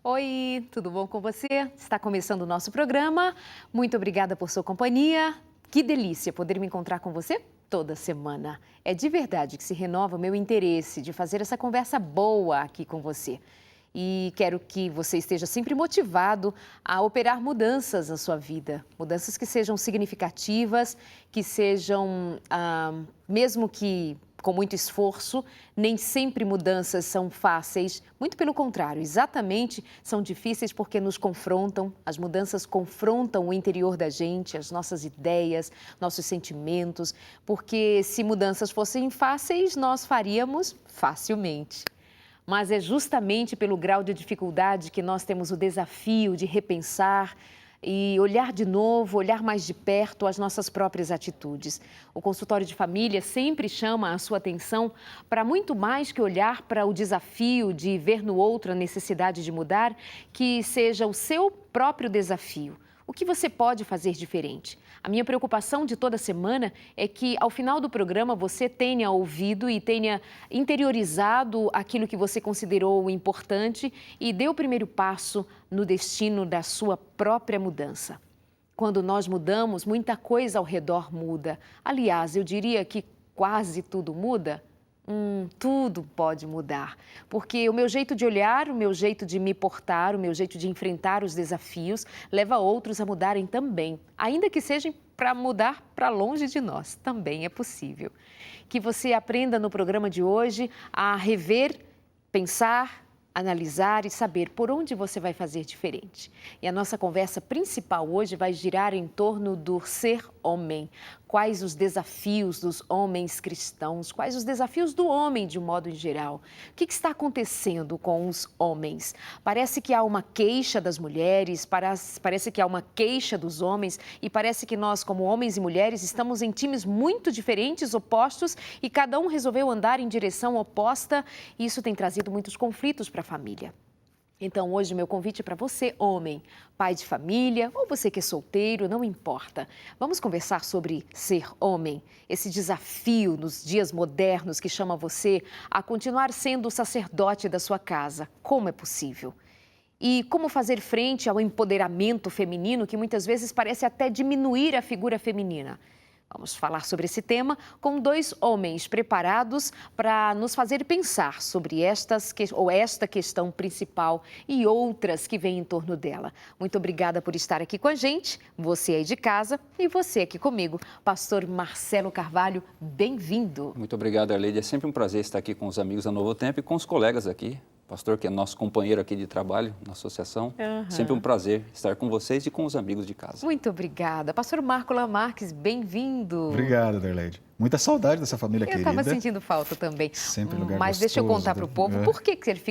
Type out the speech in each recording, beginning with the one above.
Oi, tudo bom com você? Está começando o nosso programa. Muito obrigada por sua companhia. Que delícia poder me encontrar com você toda semana. É de verdade que se renova o meu interesse de fazer essa conversa boa aqui com você. E quero que você esteja sempre motivado a operar mudanças na sua vida. Mudanças que sejam significativas, que sejam, mesmo que com muito esforço, nem sempre mudanças são fáceis. Muito pelo contrário, exatamente são difíceis porque nos confrontam. As mudanças confrontam o interior da gente, as nossas ideias, nossos sentimentos. Porque se mudanças fossem fáceis, nós faríamos facilmente. Mas é justamente pelo grau de dificuldade que nós temos o desafio de repensar e olhar de novo, olhar mais de perto as nossas próprias atitudes. O consultório de família sempre chama a sua atenção para muito mais que olhar para o desafio de ver no outro a necessidade de mudar, que seja o seu próprio desafio. O que você pode fazer diferente? A minha preocupação de toda semana é que, ao final do programa, você tenha ouvido e tenha interiorizado aquilo que você considerou importante e dê o primeiro passo no destino da sua própria mudança. Quando nós mudamos, muita coisa ao redor muda. Aliás, eu diria que quase tudo muda. Tudo pode mudar, porque o meu jeito de olhar, o meu jeito de me portar, o meu jeito de enfrentar os desafios leva outros a mudarem também, ainda que sejam para mudar para longe de nós, também é possível. Que você aprenda no programa de hoje a rever, pensar, analisar e saber por onde você vai fazer diferente. E a nossa conversa principal hoje vai girar em torno do ser homem. Quais os desafios dos homens cristãos? Quais os desafios do homem de um modo em geral? O que está acontecendo com os homens? Parece que há uma queixa das mulheres, parece que há uma queixa dos homens e parece que nós, como homens e mulheres, estamos em times muito diferentes, opostos e cada um resolveu andar em direção oposta e isso tem trazido muitos conflitos para a família. Então, hoje, meu convite é para você, homem, pai de família, ou você que é solteiro, não importa. Vamos conversar sobre ser homem, esse desafio nos dias modernos que chama você a continuar sendo o sacerdote da sua casa. Como é possível? E como fazer frente ao empoderamento feminino que muitas vezes parece até diminuir a figura feminina. Vamos falar sobre esse tema com dois homens preparados para nos fazer pensar sobre esta questão principal e outras que vêm em torno dela. Muito obrigada por estar aqui com a gente, você aí de casa e você aqui comigo. Pastor Marcelo Carvalho, bem-vindo. Muito obrigado, Arleide. É sempre um prazer estar aqui com os amigos da Novo Tempo e com os colegas aqui. Pastor, que é nosso companheiro aqui de trabalho na associação. Sempre um prazer estar com vocês e com os amigos de casa. Muito obrigada. Pastor Marco Lamarques, bem-vindo. Obrigado, Darleide. Muita saudade dessa família querida. Eu estava sentindo falta também. Sempre lugar Mas deixa eu contar para o povo por que ele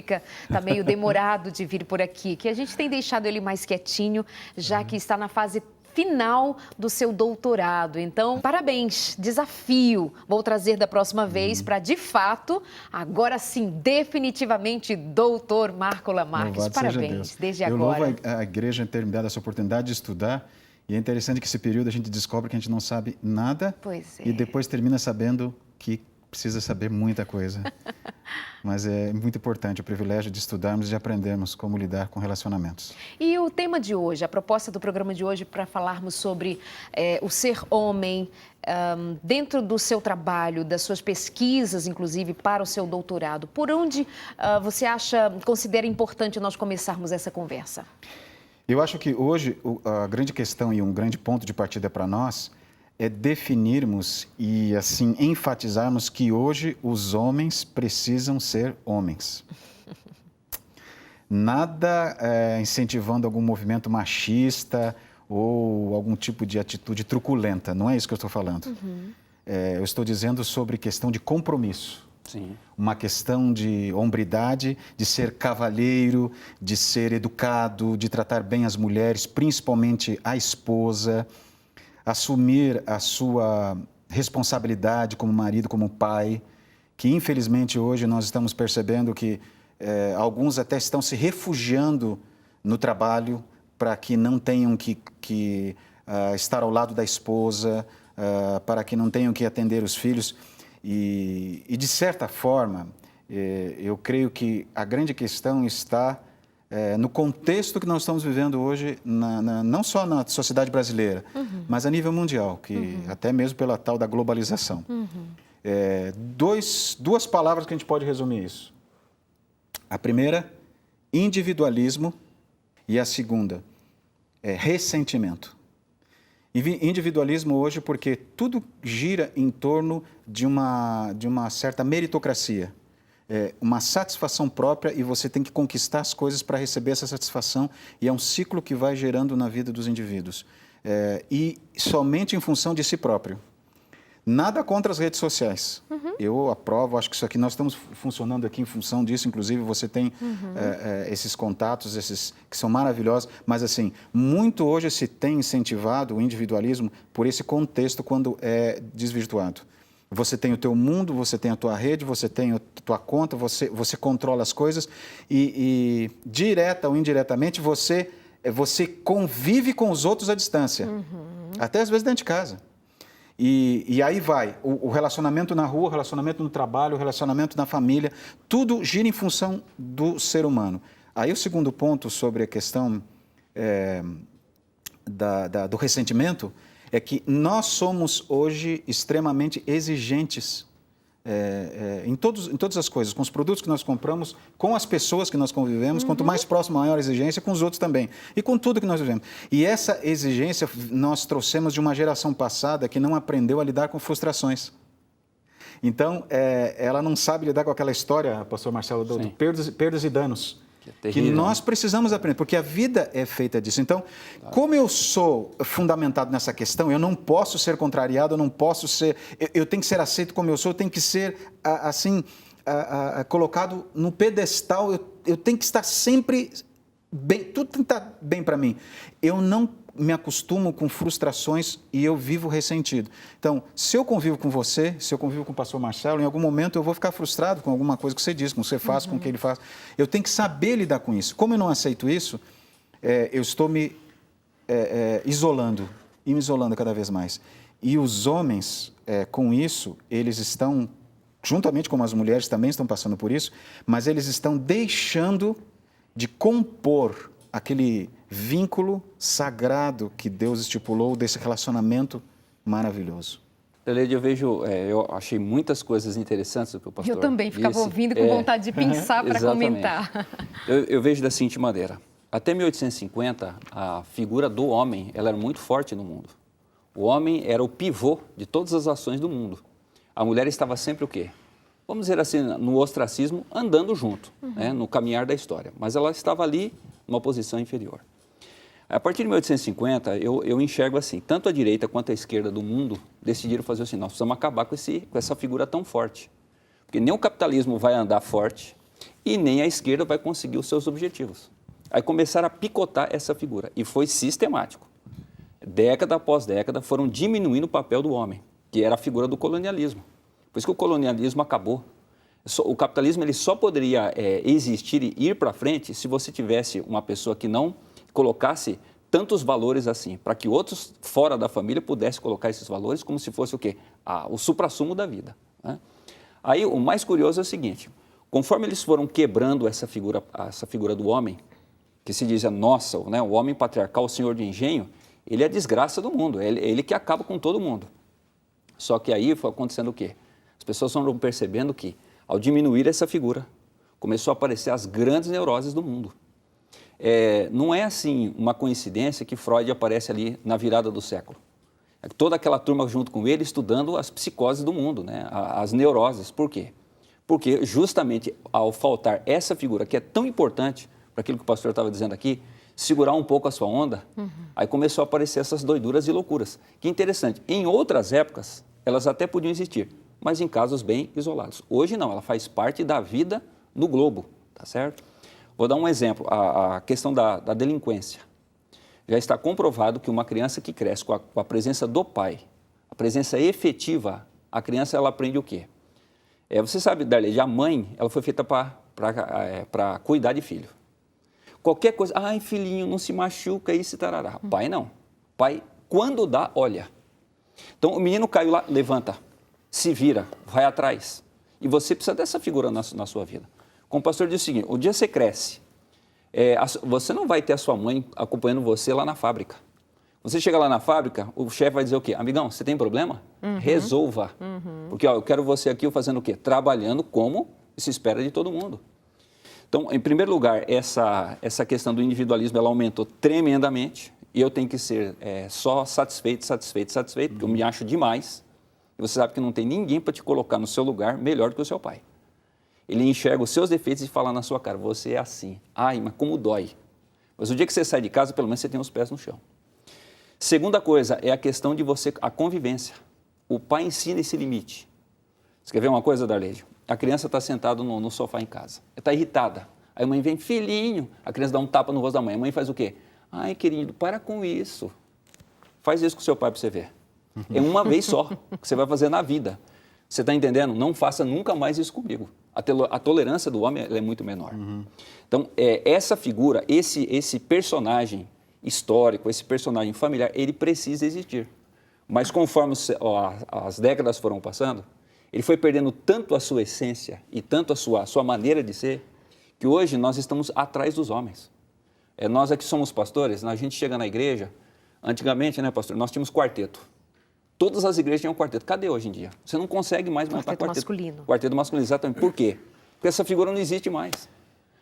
tá meio demorado de vir por aqui. Que a gente tem deixado ele mais quietinho, já que está na fase final do seu doutorado. Então, parabéns, desafio. Vou trazer da próxima vez para, de fato, agora sim, definitivamente, doutor Marco Lamarques. Parabéns, desde agora. Eu louvo a igreja ter me dado essa oportunidade de estudar. E é interessante que esse período a gente descobre que a gente não sabe nada. Pois é. E depois termina sabendo que precisa saber muita coisa. Mas é muito importante o privilégio de estudarmos e de aprendermos como lidar com relacionamentos. E o tema de hoje, a proposta do programa de hoje para falarmos sobre o ser homem, dentro do seu trabalho, das suas pesquisas, inclusive, para o seu doutorado. Por onde você considera importante nós começarmos essa conversa? Eu acho que hoje a grande questão e um grande ponto de partida para nós é definirmos e, assim, enfatizarmos que hoje os homens precisam ser homens. Nada incentivando algum movimento machista ou algum tipo de atitude truculenta, não é isso que eu estou falando. Eu estou dizendo sobre questão de compromisso. Sim. Uma questão de hombridade, de ser cavalheiro, de ser educado, de tratar bem as mulheres, principalmente a esposa, assumir a sua responsabilidade como marido, como pai, que infelizmente hoje nós estamos percebendo que alguns até estão se refugiando no trabalho para que não tenham que estar ao lado da esposa, para que não tenham que atender os filhos. E de certa forma, eu creio que a grande questão está no contexto que nós estamos vivendo hoje, não só na sociedade brasileira, mas a nível mundial, que até mesmo pela tal da globalização. Duas palavras que a gente pode resumir isso. A primeira, individualismo, e a segunda, ressentimento. Individualismo hoje porque tudo gira em torno de uma certa meritocracia. Uma satisfação própria, e você tem que conquistar as coisas para receber essa satisfação, e é um ciclo que vai gerando na vida dos indivíduos. E somente em função de si próprio. Nada contra as redes sociais. Eu aprovo, acho que isso aqui, nós estamos funcionando aqui em função disso, inclusive você tem esses contatos, esses que são maravilhosos, mas assim, muito hoje se tem incentivado o individualismo por esse contexto quando é desvirtuado. Você tem o teu mundo, você tem a tua rede, você tem a tua conta, você controla as coisas e direta ou indiretamente você convive com os outros à distância, até às vezes dentro de casa. E aí vai, o relacionamento na rua, o relacionamento no trabalho, o relacionamento na família, tudo gira em função do ser humano. Aí o segundo ponto sobre a questão do ressentimento é que nós somos hoje extremamente exigentes em todas as coisas, com os produtos que nós compramos, com as pessoas que nós convivemos, quanto mais próximo, maior a exigência, com os outros também, e com tudo que nós vivemos. E essa exigência nós trouxemos de uma geração passada que não aprendeu a lidar com frustrações. Então, ela não sabe lidar com aquela história, pastor Marcelo, do perdas e danos. Que é terrível, que nós precisamos aprender, porque a vida é feita disso. Então, como eu sou fundamentado nessa questão, eu não posso ser contrariado, eu não posso ser... Eu tenho que ser aceito como eu sou, eu tenho que ser, assim, colocado no pedestal, eu tenho que estar sempre bem, tudo tem que estar bem para mim. Eu não me acostumo com frustrações e eu vivo ressentido. Então, se eu convivo com você, se eu convivo com o pastor Marcelo, em algum momento eu vou ficar frustrado com alguma coisa que você diz, com o que você faz, com o que ele faz. Eu tenho que saber lidar com isso. Como eu não aceito isso, eu estou me isolando e me isolando cada vez mais. E os homens, com isso, eles estão, juntamente com as mulheres também estão passando por isso, mas eles estão deixando de compor aquele vínculo sagrado que Deus estipulou desse relacionamento maravilhoso. Adelaide, eu achei muitas coisas interessantes do que o pastor disse. Eu também ficava ouvindo com vontade de pensar para comentar. Eu vejo da seguinte maneira, até 1850, a figura do homem ela era muito forte no mundo. O homem era o pivô de todas as ações do mundo. A mulher estava sempre o quê? Vamos dizer assim, no ostracismo, andando junto, né, no caminhar da história. Mas ela estava ali numa posição inferior. A partir de 1850, eu enxergo assim, tanto a direita quanto a esquerda do mundo decidiram fazer assim, nós precisamos acabar com essa figura tão forte. Porque nem o capitalismo vai andar forte e nem a esquerda vai conseguir os seus objetivos. Aí começaram a picotar essa figura e foi sistemático. Década após década foram diminuindo o papel do homem, que era a figura do colonialismo. Por isso que o colonialismo acabou. O capitalismo ele só poderia existir e ir para frente se você tivesse uma pessoa que não colocasse tantos valores assim, para que outros fora da família pudessem colocar esses valores como se fosse o quê? O suprassumo da vida, né? Aí o mais curioso é o seguinte, conforme eles foram quebrando essa figura do homem, que se diz nossa, né, o homem patriarcal, o senhor de engenho, ele é a desgraça do mundo, é ele que acaba com todo mundo. Só que aí foi acontecendo o quê? As pessoas foram percebendo que, ao diminuir essa figura, começou a aparecer as grandes neuroses do mundo. Não é assim uma coincidência que Freud aparece ali na virada do século. Toda aquela turma junto com ele estudando as psicoses do mundo, né? As neuroses. Por quê? Porque justamente ao faltar essa figura que é tão importante para aquilo que o pastor estava dizendo aqui, segurar um pouco a sua onda, aí começou a aparecer essas doiduras e loucuras. Que interessante, em outras épocas elas até podiam existir, mas em casos bem isolados. Hoje não, ela faz parte da vida no globo, tá certo? Vou dar um exemplo, a questão da delinquência. Já está comprovado que uma criança que cresce com a presença do pai, a presença efetiva, a criança ela aprende o quê? Você sabe, Darley, a mãe ela foi feita para cuidar de filho. Qualquer coisa, ai filhinho, não se machuca, isso e tarará. Pai não. Pai, quando dá, olha. Então o menino caiu lá, levanta, se vira, vai atrás. E você precisa dessa figura na sua vida. Como o pastor disse o seguinte, o dia você cresce, Você não vai ter a sua mãe acompanhando você lá na fábrica. Você chega lá na fábrica, o chefe vai dizer o quê? Amigão, você tem problema? Resolva. Porque eu quero você aqui fazendo o quê? Trabalhando como se espera de todo mundo. Então, em primeiro lugar, essa questão do individualismo, ela aumentou tremendamente e eu tenho que ser só satisfeito, porque eu me acho demais. E você sabe que não tem ninguém para te colocar no seu lugar melhor do que o seu pai. Ele enxerga os seus defeitos e fala na sua cara, você é assim. Ai, mas como dói. Mas o dia que você sai de casa, pelo menos você tem os pés no chão. Segunda coisa é a questão de a convivência. O pai ensina esse limite. Você quer ver uma coisa, Darleide? A criança está sentada no sofá em casa. Ela está irritada. Aí a mãe vem, filhinho. A criança dá um tapa no rosto da mãe. A mãe faz o quê? Ai, querido, para com isso. Faz isso com o seu pai para você ver. É uma vez só que você vai fazer na vida. Você está entendendo? Não faça nunca mais isso comigo. A tolerância do homem é muito menor. Então, essa figura, esse personagem histórico, esse personagem familiar, ele precisa existir. Mas conforme as décadas foram passando, ele foi perdendo tanto a sua essência e tanto a sua maneira de ser, que hoje nós estamos atrás dos homens. Nós aqui somos pastores, a gente chega na igreja, antigamente, né, pastor, nós tínhamos quarteto. Todas as igrejas tinham quarteto. Cadê hoje em dia? Você não consegue mais montar quarteto. Masculino. Quarteto masculino, exatamente. Por quê? Porque essa figura não existe mais.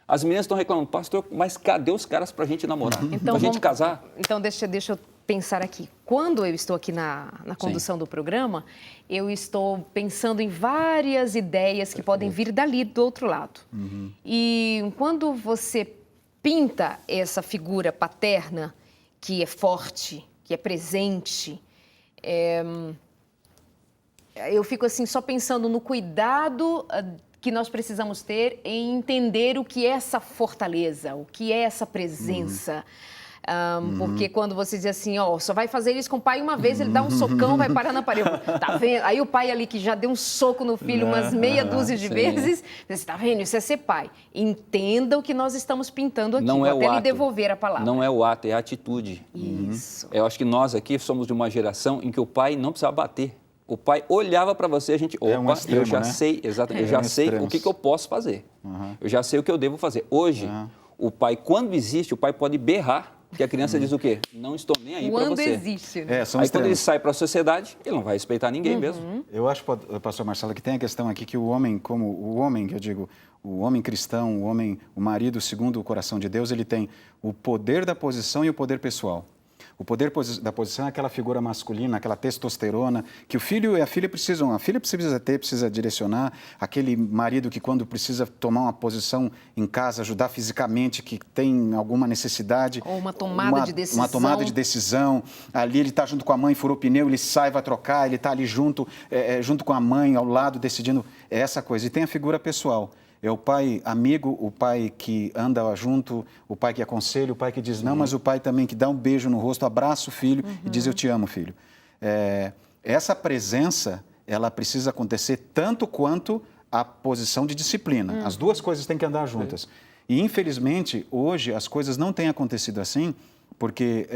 As meninas estão reclamando, pastor, mas cadê os caras para a gente namorar? Para a gente casar? Então, deixa eu pensar aqui. Quando eu estou aqui na condução do programa, eu estou pensando em várias ideias que podem vir dali, do outro lado. E quando você pinta essa figura paterna, que é forte, que é presente, eu fico assim só pensando no cuidado que nós precisamos ter em entender o que é essa fortaleza, o que é essa presença. Porque quando você diz assim, só vai fazer isso com o pai uma vez, ele dá um socão, vai parar na parede. Tá vendo? Aí o pai ali que já deu um soco no filho umas meia dúzia de vezes, você tá vendo? Isso é ser pai. Entenda o que nós estamos pintando aqui. Não é até o lhe ato. Devolver a palavra. Não é o ato, é a atitude. Isso. Eu acho que nós aqui somos de uma geração em que o pai não precisava bater. O pai olhava para você, a gente, opa, extremo, eu já né? sei, exatamente, eu já sei o que eu posso fazer. Eu já sei o que eu devo fazer. Hoje, o pai, quando existe, o pai pode berrar, porque a criança diz o quê? Não estou nem aí para você. Quando existe, né? São Aí extremos. quando ele sai para a sociedade, ele não vai respeitar ninguém mesmo. Eu acho, pastor Marcelo, que tem a questão aqui que o homem, como o homem, que eu digo, o homem cristão, o marido segundo o coração de Deus, ele tem o poder da posição e o poder pessoal. O poder da posição é aquela figura masculina, aquela testosterona, que o filho e a filha precisam. A filha precisa direcionar. Aquele marido que, quando precisa tomar uma posição em casa, ajudar fisicamente, que tem alguma necessidade. Ou uma tomada de decisão. Uma tomada de decisão. Ali ele está junto com a mãe, furou o pneu, ele sai, vai trocar, ele está ali junto com a mãe, ao lado, decidindo. É essa coisa. E tem a figura pessoal. É o pai amigo, o pai que anda junto, o pai que aconselha, o pai que diz não, mas o pai também que dá um beijo no rosto, abraça o filho e diz eu te amo, filho. Essa presença, ela precisa acontecer tanto quanto a posição de disciplina. As duas coisas têm que andar juntas. E, infelizmente, hoje as coisas não têm acontecido assim, porque,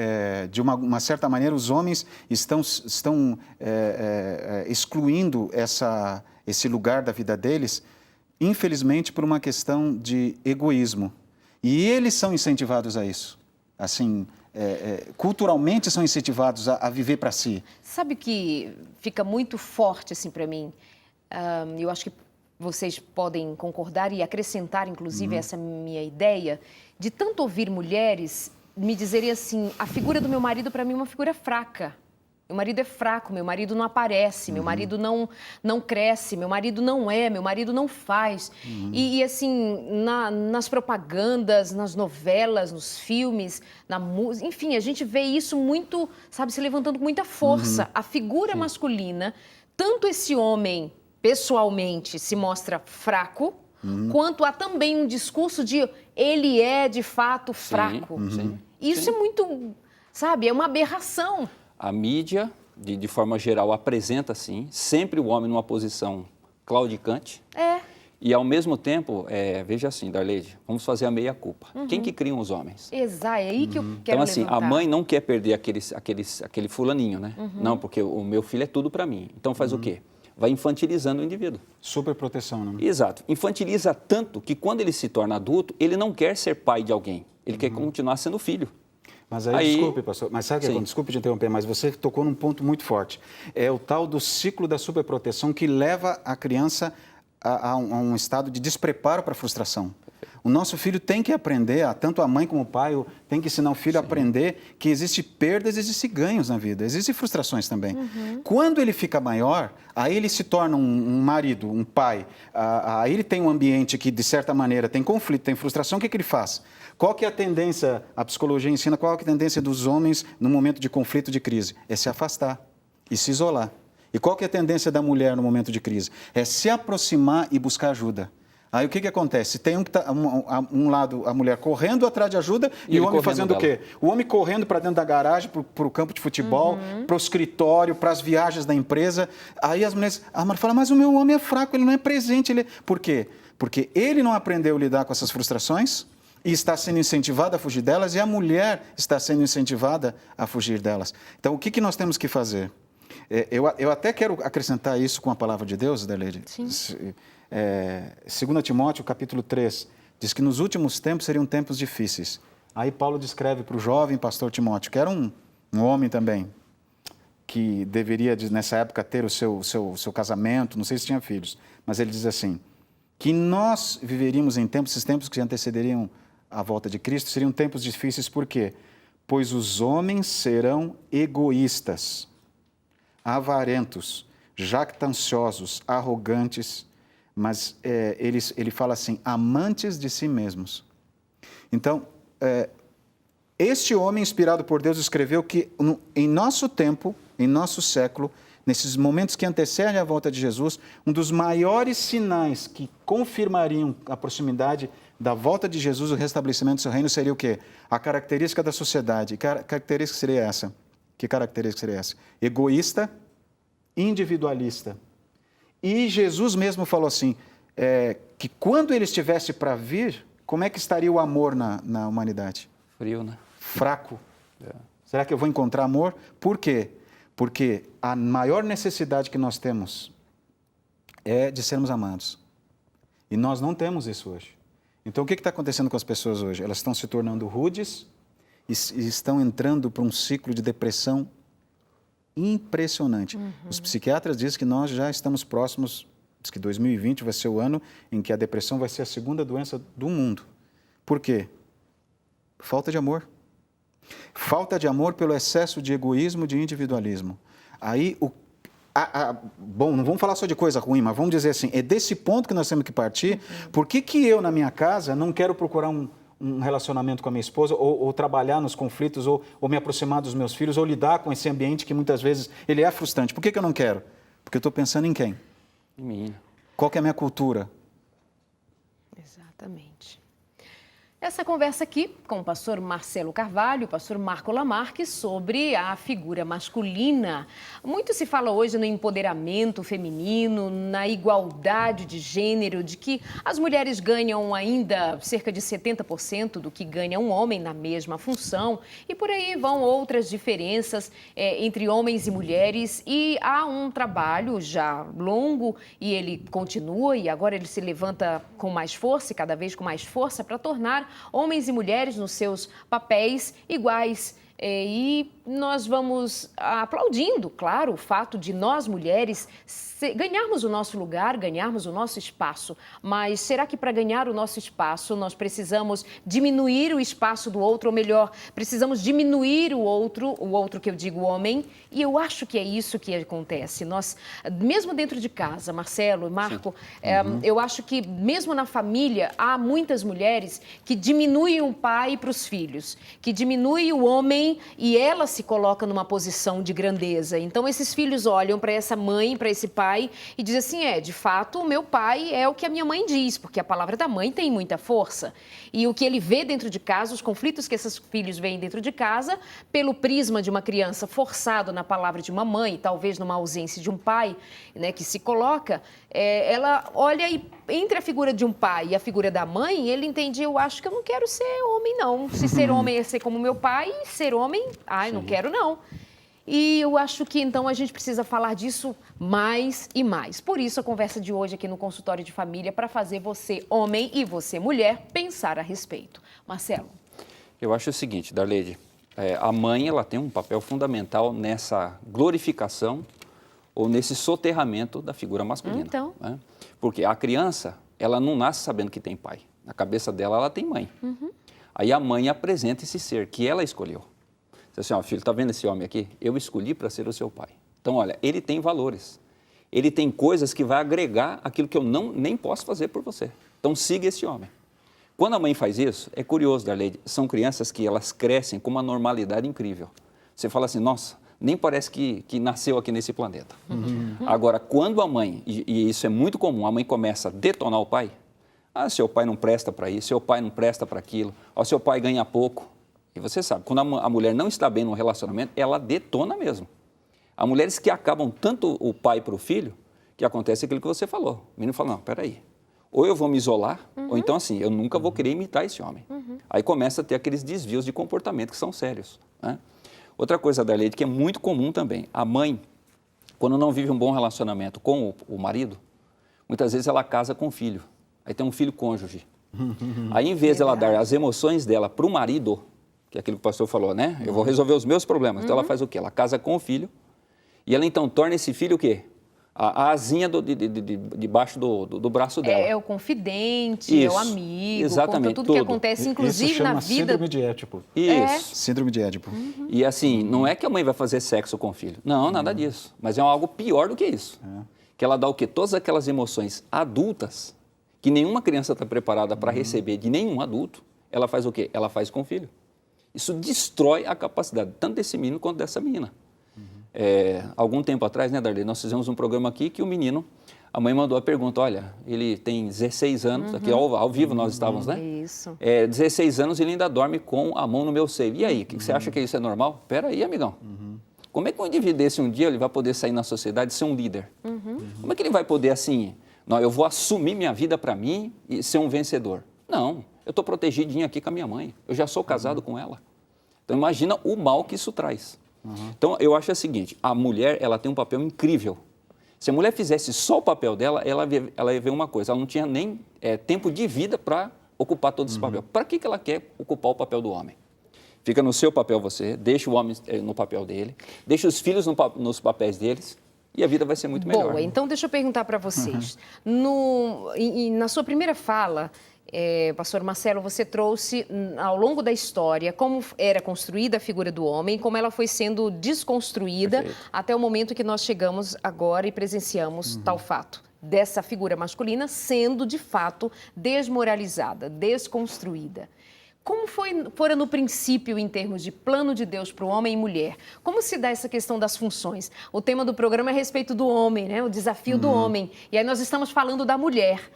de uma certa maneira, os homens estão excluindo esse lugar da vida deles, infelizmente, por uma questão de egoísmo. E eles são incentivados a isso. Assim, culturalmente são incentivados a viver para si. Sabe o que fica muito forte assim para mim? Eu acho que vocês podem concordar e acrescentar, inclusive, essa minha ideia, de tanto ouvir mulheres me dizerem assim, a figura do meu marido para mim é uma figura fraca. Meu marido é fraco, meu marido não aparece, meu marido não cresce, meu marido não meu marido não faz. E assim, nas propagandas, nas novelas, nos filmes, na música, enfim, a gente vê isso muito, sabe, se levantando com muita força. A figura masculina, tanto esse homem, pessoalmente, se mostra fraco, quanto há também um discurso de ele é, de fato, fraco. Isso é muito, sabe, é uma aberração. A mídia, de forma geral, apresenta, sim, sempre o homem numa posição claudicante. E, ao mesmo tempo, veja assim, Darleide, vamos fazer a meia-culpa. Quem que criam os homens? Exato, é aí que eu quero Então, assim, levantar. a mãe não quer perder aquele fulaninho, né? Não, porque o meu filho é tudo para mim. Então, faz o quê? vai infantilizando o indivíduo. Superproteção, né? Exato. Infantiliza tanto que quando ele se torna adulto, ele não quer ser pai de alguém. Ele quer continuar sendo filho. Mas aí, desculpe, pastor, mas sabe o que acontece? Desculpe te interromper, mas você tocou num ponto muito forte. É o tal do ciclo da superproteção que leva a criança a um estado de despreparo para a frustração. O nosso filho tem que aprender, tanto a mãe como o pai, tem que ensinar o filho a aprender que existem perdas, existem ganhos na vida, existem frustrações também. Quando ele fica maior, aí ele se torna um marido, um pai, aí ele tem um ambiente que, de certa maneira, tem conflito, tem frustração, o que ele faz? Qual que é a tendência, a psicologia ensina, qual é a tendência dos homens no momento de conflito, de crise? É se afastar e se isolar. E qual que é a tendência da mulher no momento de crise? É se aproximar e buscar ajuda. Aí o que acontece? Tem um lado, a mulher correndo atrás de ajuda e o homem fazendo o quê? O homem correndo para dentro da garagem, para o campo de futebol, para o escritório, para as viagens da empresa. Aí as mulheres, a mulher fala, mas o meu homem é fraco, ele não é presente. Por quê? Porque ele não aprendeu a lidar com essas frustrações e está sendo incentivado a fugir delas e a mulher está sendo incentivada a fugir delas. Então, o que nós temos que fazer? Eu até quero acrescentar isso com a palavra de Deus, Adelaide. Sim. 2 Timóteo, capítulo 3, diz que nos últimos tempos seriam tempos difíceis. Aí Paulo descreve para o jovem pastor Timóteo, que era um homem também, que deveria, nessa época, ter o seu casamento, não sei se tinha filhos, mas ele diz assim, que nós viveríamos em tempos, esses tempos que antecederiam a volta de Cristo, seriam tempos difíceis, por quê? Pois os homens serão egoístas, avarentos, jactanciosos, arrogantes, mas ele fala assim, amantes de si mesmos. Então, este homem inspirado por Deus escreveu que em nosso tempo, em nosso século, nesses momentos que antecedem a volta de Jesus, um dos maiores sinais que confirmariam a proximidade da volta de Jesus, o restabelecimento do seu reino, seria o quê? A característica da sociedade. Que característica seria essa? Que característica seria essa? Egoísta, individualista. E Jesus mesmo falou assim, que quando ele estivesse para vir, como é que estaria o amor na humanidade? Frio, né? Fraco. Será que eu vou encontrar amor? Por quê? Porque a maior necessidade que nós temos é de sermos amados. E nós não temos isso hoje. Então, o que está acontecendo com as pessoas hoje? Elas estão se tornando rudes e estão entrando para um ciclo de depressão impressionante. Os psiquiatras dizem que nós já estamos próximos, diz que 2020 vai ser o ano em que a depressão vai ser a segunda doença do mundo. Por quê? Falta de amor. Falta de amor pelo excesso de egoísmo, de individualismo. Aí, bom, não vamos falar só de coisa ruim, mas vamos dizer assim, é desse ponto que nós temos que partir. Por que eu, na minha casa, não quero procurar um relacionamento com a minha esposa, ou trabalhar nos conflitos, ou me aproximar dos meus filhos, ou lidar com esse ambiente que muitas vezes ele é frustrante? Por que eu não quero? Porque eu estou pensando em quem? Em mim. Qual que é a minha cultura? Exatamente. Essa conversa aqui com o pastor Marcelo Carvalho e o pastor Marco Lamarque sobre a figura masculina. Muito se fala hoje no empoderamento feminino, na igualdade de gênero, de que as mulheres ganham ainda cerca de 70% do que ganha um homem na mesma função. E por aí vão outras diferenças entre homens e mulheres. E há um trabalho já longo e ele continua e agora ele se levanta com mais força e cada vez com mais força para tornar homens e mulheres nos seus papéis iguais. E nós vamos aplaudindo, claro, o fato de nós, mulheres, ganharmos o nosso lugar, ganharmos o nosso espaço. Mas será que para ganhar o nosso espaço nós precisamos diminuir o espaço do outro, ou melhor, precisamos diminuir o outro que eu digo homem? E eu acho que é isso que acontece. Nós, mesmo dentro de casa, Marcelo e Marco, eu acho que mesmo na família há muitas mulheres que diminuem o pai para os filhos, que diminuem o homem e ela se coloca numa posição de grandeza. Então esses filhos olham para essa mãe, para esse pai e dizem assim, de fato, o meu pai é o que a minha mãe diz, porque a palavra da mãe tem muita força. E o que ele vê dentro de casa, os conflitos que esses filhos veem dentro de casa, pelo prisma de uma criança forçado na palavra de uma mãe, talvez numa ausência de um pai, né, que se coloca, ela olha e entre a figura de um pai e a figura da mãe, ele entende, eu acho que eu não quero ser homem, não. Se ser homem é ser como meu pai, ser homem, não quero, não. E eu acho que então a gente precisa falar disso mais e mais. Por isso a conversa de hoje aqui no Consultório de Família, para fazer você, homem, e você, mulher, pensar a respeito. Marcelo. Eu acho o seguinte, Darleide, a mãe ela tem um papel fundamental nessa glorificação ou nesse soterramento da figura masculina. Então. Né? Porque a criança, ela não nasce sabendo que tem pai. Na cabeça dela, ela tem mãe. Aí a mãe apresenta esse ser que ela escolheu. Diz assim, ó, filho, tá vendo esse homem aqui? Eu escolhi para ser o seu pai. Então, olha, ele tem valores. Ele tem coisas que vai agregar aquilo que eu nem posso fazer por você. Então, siga esse homem. Quando a mãe faz isso, é curioso, Darleide, são crianças que elas crescem com uma normalidade incrível. Você fala assim, nossa, nem parece que nasceu aqui nesse planeta. Agora, quando a mãe, e isso é muito comum, a mãe começa a detonar o pai, seu pai não presta para isso, seu pai não presta para aquilo, seu pai ganha pouco. E você sabe, quando a mulher não está bem no relacionamento, ela detona mesmo. Há mulheres que acabam tanto o pai para o filho, que acontece aquilo que você falou. O menino fala, não, peraí, ou eu vou me isolar, ou então assim, eu nunca vou querer imitar esse homem. Aí começa a ter aqueles desvios de comportamento que são sérios. Né? Outra coisa, Darleide, que é muito comum também, a mãe, quando não vive um bom relacionamento com o marido, muitas vezes ela casa com o filho, aí tem um filho cônjuge. Aí, em vez de ela dar as emoções dela para o marido, que é aquilo que o pastor falou, né? Eu vou resolver os meus problemas. Então, ela faz o quê? Ela casa com o filho e ela, então, torna esse filho o quê? A asinha debaixo do braço dela. É o confidente, isso, é o amigo, exatamente, conta tudo que acontece, inclusive isso chama na vida. síndrome de Édipo. Isso. Síndrome de Édipo. E assim, não é que a mãe vai fazer sexo com o filho. Não, nada disso. Mas é algo pior do que isso. Que ela dá o quê? Todas aquelas emoções adultas que nenhuma criança está preparada para receber de nenhum adulto, ela faz o quê? Ela faz com o filho. Isso destrói a capacidade tanto desse menino quanto dessa menina. Algum tempo atrás, né, Darley, nós fizemos um programa aqui que o menino, a mãe mandou a pergunta, olha, ele tem 16 anos, aqui ao vivo nós estávamos, né? Isso. 16 anos e ele ainda dorme com a mão no meu seio. E aí, que você acha que isso é normal? Pera aí, amigão. Como é que um indivíduo desse um dia ele vai poder sair na sociedade e ser um líder? Como é que ele vai poder assim, não, eu vou assumir minha vida para mim e ser um vencedor? Não, eu estou protegidinho aqui com a minha mãe, eu já sou casado com ela. Então imagina o mal que isso traz. Então eu acho o seguinte, a mulher ela tem um papel incrível. Se a mulher fizesse só o papel dela, ela ia ver uma coisa, ela não tinha nem tempo de vida para ocupar todo esse papel. Para que ela quer ocupar o papel do homem? Fica no seu papel você, deixa o homem no papel dele, deixa os filhos nos papéis deles e a vida vai ser muito melhor. Boa, então deixa eu perguntar para vocês. Na sua primeira fala, pastor Marcelo, você trouxe ao longo da história como era construída a figura do homem, como ela foi sendo desconstruída. Perfeito. Até o momento que nós chegamos agora e presenciamos tal fato, dessa figura masculina sendo de fato desmoralizada, desconstruída. Como fora no princípio, em termos de plano de Deus para o homem e mulher? Como se dá essa questão das funções? O tema do programa é a respeito do homem, né? O desafio do homem. E aí nós estamos falando da mulher,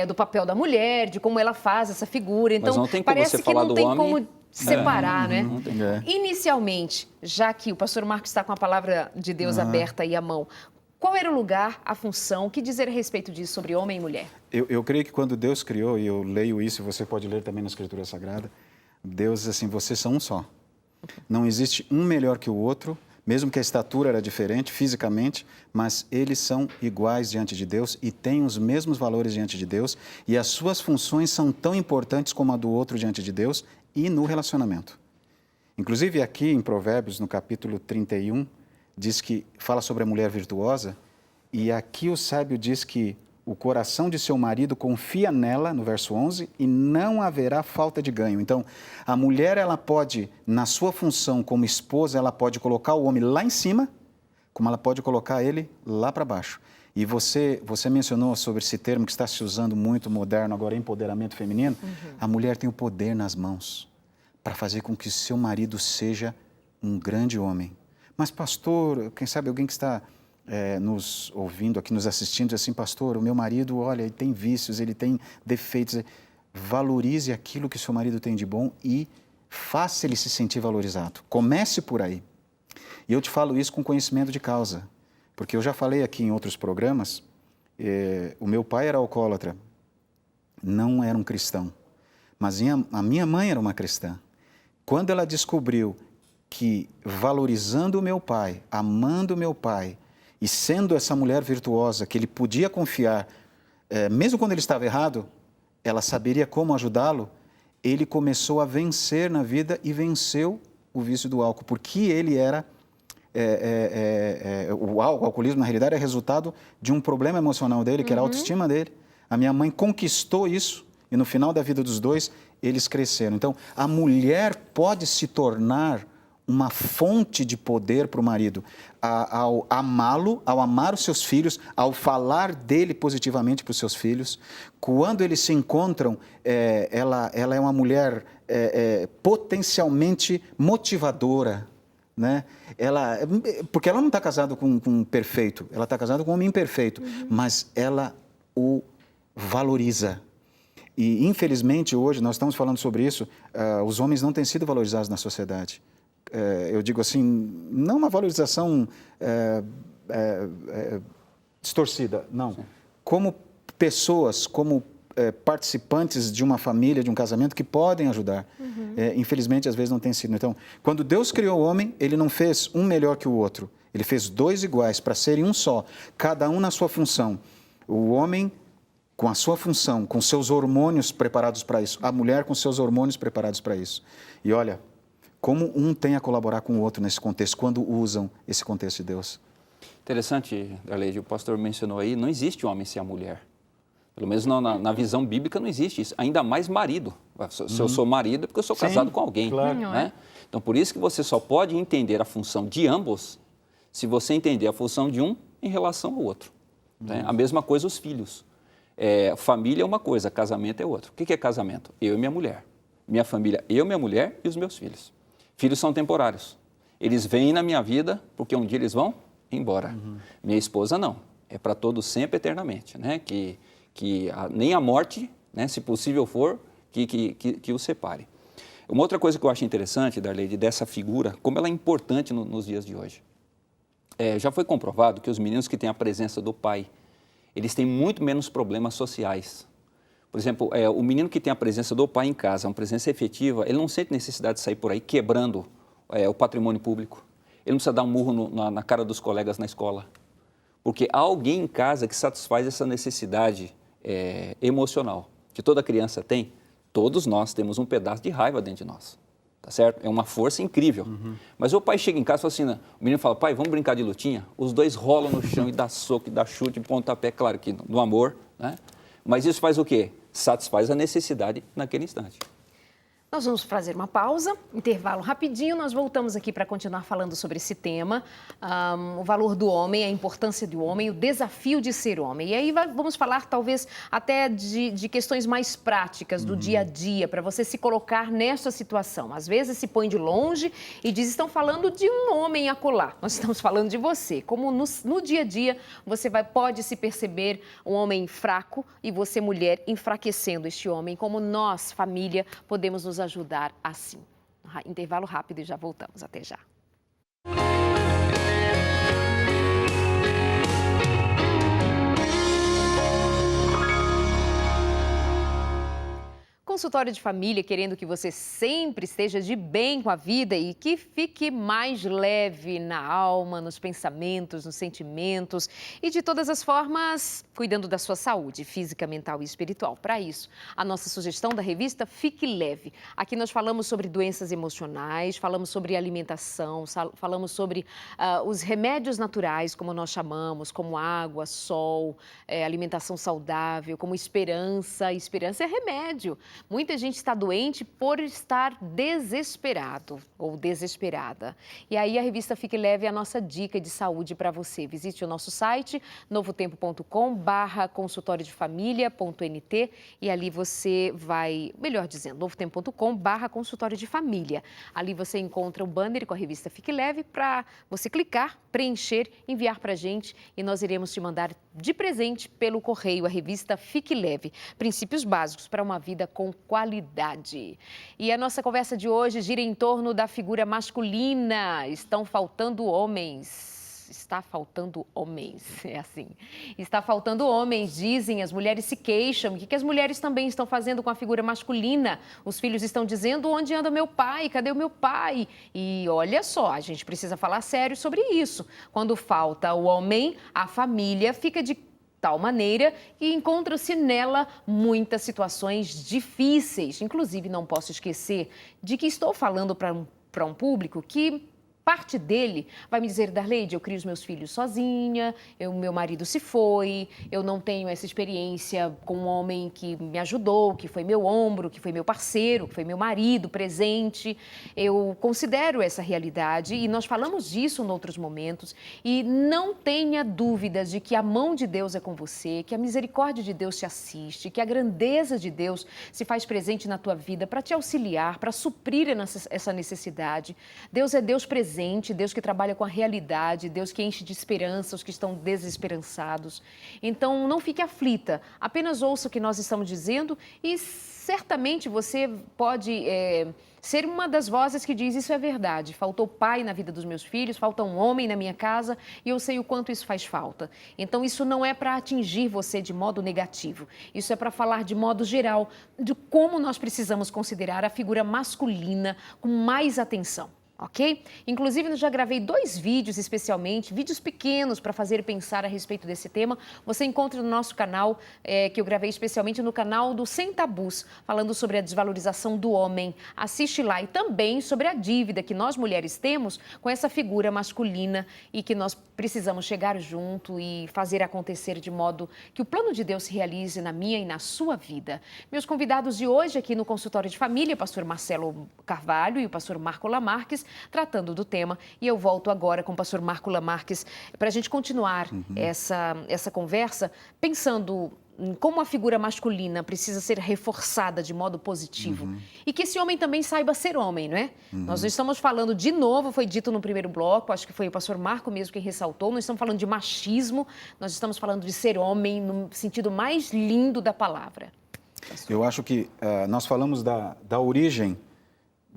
do papel da mulher, de como ela faz essa figura. Então, mas não tem como parece você que falar não tem homem... como separar, né? Não tem. Inicialmente, já que o pastor Marcos está com a palavra de Deus aberta aí à mão, qual era o lugar, a função, o que dizer a respeito disso sobre homem e mulher? Eu creio que quando Deus criou, e eu leio isso, e você pode ler também na Escritura Sagrada, Deus diz assim, vocês são um só. Não existe um melhor que o outro, mesmo que a estatura era diferente fisicamente, mas eles são iguais diante de Deus e têm os mesmos valores diante de Deus, e as suas funções são tão importantes como a do outro diante de Deus e no relacionamento. Inclusive aqui em Provérbios, no capítulo 31, diz que fala sobre a mulher virtuosa, e aqui o sábio diz que o coração de seu marido confia nela, no verso 11, e não haverá falta de ganho. Então, a mulher, ela pode, na sua função como esposa, ela pode colocar o homem lá em cima, como ela pode colocar ele lá para baixo. E você mencionou sobre esse termo que está se usando muito moderno agora, empoderamento feminino. A mulher tem o poder nas mãos para fazer com que seu marido seja um grande homem. Mas, pastor, quem sabe alguém que está nos ouvindo aqui, nos assistindo, diz assim, pastor, o meu marido, olha, ele tem vícios, ele tem defeitos. Valorize aquilo que seu marido tem de bom e faça ele se sentir valorizado. Comece por aí. E eu te falo isso com conhecimento de causa, porque eu já falei aqui em outros programas, o meu pai era alcoólatra, não era um cristão, mas a minha mãe era uma cristã. Quando ela descobriu que, valorizando o meu pai, amando o meu pai e sendo essa mulher virtuosa que ele podia confiar, mesmo quando ele estava errado, ela saberia como ajudá-lo, ele começou a vencer na vida e venceu o vício do álcool, porque ele era... o alcoolismo, na realidade, é resultado de um problema emocional dele, que era a autoestima dele. A minha mãe conquistou isso e, no final da vida dos dois, eles cresceram. Então, a mulher pode se tornar uma fonte de poder para o marido ao amá-lo, ao amar os seus filhos, ao falar dele positivamente para os seus filhos. Quando eles se encontram, ela é uma mulher potencialmente motivadora, né? Porque ela não está casada com um perfeito, ela está casada com um homem imperfeito, mas ela o valoriza. E, infelizmente, hoje, nós estamos falando sobre isso, os homens não têm sido valorizados na sociedade. Eu digo assim, não uma valorização distorcida, não. Sim. Como pessoas, como participantes de uma família, de um casamento que podem ajudar. Infelizmente, às vezes não tem sido. Então, quando Deus criou o homem, ele não fez um melhor que o outro. Ele fez dois iguais para serem um só, cada um na sua função. O homem com a sua função, com seus hormônios preparados para isso. A mulher com seus hormônios preparados para isso. E olha, como um tem a colaborar com o outro nesse contexto, quando usam esse contexto de Deus. Interessante, Darleide, o pastor mencionou aí, não existe homem sem a mulher. Pelo menos na visão bíblica não existe isso. Ainda mais marido. Se eu sou marido é porque eu sou casado com alguém. Claro. Né? Então, por isso que você só pode entender a função de ambos se você entender a função de um em relação ao outro. Né? A mesma coisa os filhos. Família é uma coisa, casamento é outra. O que é casamento? Eu e minha mulher. Minha família, eu, minha mulher e os meus filhos. Filhos são temporários. Eles vêm na minha vida porque um dia eles vão embora. Minha esposa não. É para todos sempre, eternamente. Né? Que nem a morte, né, se possível for, que os separe. Uma outra coisa que eu acho interessante, Darleide, dessa figura, como ela é importante nos dias de hoje. Já foi comprovado que os meninos que têm a presença do pai, eles têm muito menos problemas sociais. Por exemplo, o menino que tem a presença do pai em casa, uma presença efetiva, ele não sente necessidade de sair por aí quebrando o patrimônio público. Ele não precisa dar um murro na cara dos colegas na escola. Porque há alguém em casa que satisfaz essa necessidade emocional, que toda criança tem. Todos nós temos um pedaço de raiva dentro de nós, tá certo? É uma força incrível. Mas o pai chega em casa e fala assim, né? O menino fala, pai, vamos brincar de lutinha? Os dois rolam no chão e dá soco, e dá chute, pontapé, claro que no amor, né? Mas isso faz o quê? Satisfaz a necessidade naquele instante. Nós vamos fazer uma pausa, intervalo rapidinho, nós voltamos aqui para continuar falando sobre esse tema, o valor do homem, a importância do homem, o desafio de ser homem. E aí vamos falar talvez até de questões mais práticas do dia a dia, para você se colocar nessa situação. Às vezes se põe de longe e diz, estão falando de um homem acolá. Nós estamos falando de você. Como no dia a dia você pode se perceber um homem fraco e você, mulher, enfraquecendo este homem, como nós, família, podemos nos ajudar assim. Intervalo rápido e já voltamos. Até já. Consultório de família, querendo que você sempre esteja de bem com a vida e que fique mais leve na alma, nos pensamentos, nos sentimentos e de todas as formas, cuidando da sua saúde física, mental e espiritual. Para isso, a nossa sugestão da revista Fique Leve. Aqui nós falamos sobre doenças emocionais, falamos sobre alimentação, falamos sobre os remédios naturais, como nós chamamos, como água, sol, alimentação saudável, como esperança. Esperança é remédio. Muita gente está doente por estar desesperado ou desesperada. E aí a revista Fique Leve é a nossa dica de saúde para você. Visite o nosso site, novotempo.com/consultoriodefamilia.nt e ali você vai, melhor dizendo, novotempo.com/consultório de família. Ali você encontra o banner com a revista Fique Leve para você clicar, preencher, enviar para a gente e nós iremos te mandar de presente pelo correio a revista Fique Leve. Princípios básicos para uma vida com qualidade. E a nossa conversa de hoje gira em torno da figura masculina. Estão faltando homens. está faltando homens, é assim. Está faltando homens, dizem, as mulheres se queixam. O que as mulheres também estão fazendo com a figura masculina? Os filhos estão dizendo, onde anda meu pai? Cadê o meu pai? E olha só, a gente precisa falar sério sobre isso. Quando falta o homem, a família fica de tal maneira que encontra-se nela muitas situações difíceis. Inclusive, não posso esquecer de que estou falando para um público que parte dele vai me dizer, Darleide, eu crio os meus filhos sozinha, meu marido se foi, eu não tenho essa experiência com um homem que me ajudou, que foi meu ombro, que foi meu parceiro, que foi meu marido presente. Eu considero essa realidade e nós falamos disso em outros momentos. E não tenha dúvidas de que a mão de Deus é com você, que a misericórdia de Deus te assiste, que a grandeza de Deus se faz presente na tua vida para te auxiliar, para suprir essa necessidade. Deus é Deus presente, Deus que trabalha com a realidade, Deus que enche de esperança os que estão desesperançados. Então, não fique aflita, apenas ouça o que nós estamos dizendo e certamente você pode ser uma das vozes que diz isso é verdade. Faltou pai na vida dos meus filhos, falta um homem na minha casa e eu sei o quanto isso faz falta. Então, isso não é para atingir você de modo negativo. Isso é para falar de modo geral de como nós precisamos considerar a figura masculina com mais atenção. Ok? Inclusive, eu já gravei 2 vídeos especialmente, vídeos pequenos para fazer pensar a respeito desse tema. Você encontra no nosso canal, que eu gravei especialmente no canal do Sem Tabus, falando sobre a desvalorização do homem. Assiste lá e também sobre a dívida que nós mulheres temos com essa figura masculina e que nós precisamos chegar junto e fazer acontecer de modo que o plano de Deus se realize na minha e na sua vida. Meus convidados de hoje aqui no Consultório de Família, o pastor Marcelo Carvalho e o pastor Marco Lamarques, tratando do tema. E eu volto agora com o pastor Marco Lamarques para a gente continuar essa conversa, pensando em como a figura masculina precisa ser reforçada de modo positivo. E que esse homem também saiba ser homem, não é? Nós não estamos falando, de novo, foi dito no primeiro bloco, acho que foi o pastor Marco mesmo quem ressaltou, não estamos falando de machismo, nós estamos falando de ser homem no sentido mais lindo da palavra. Eu acho que nós falamos da origem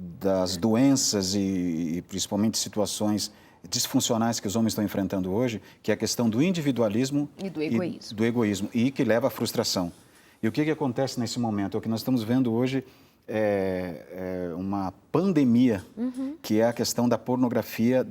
das doenças e principalmente situações disfuncionais que os homens estão enfrentando hoje, que é a questão do individualismo e do egoísmo, e que leva à frustração. E o que acontece nesse momento? O que nós estamos vendo hoje é uma pandemia, que é a questão da pornografia,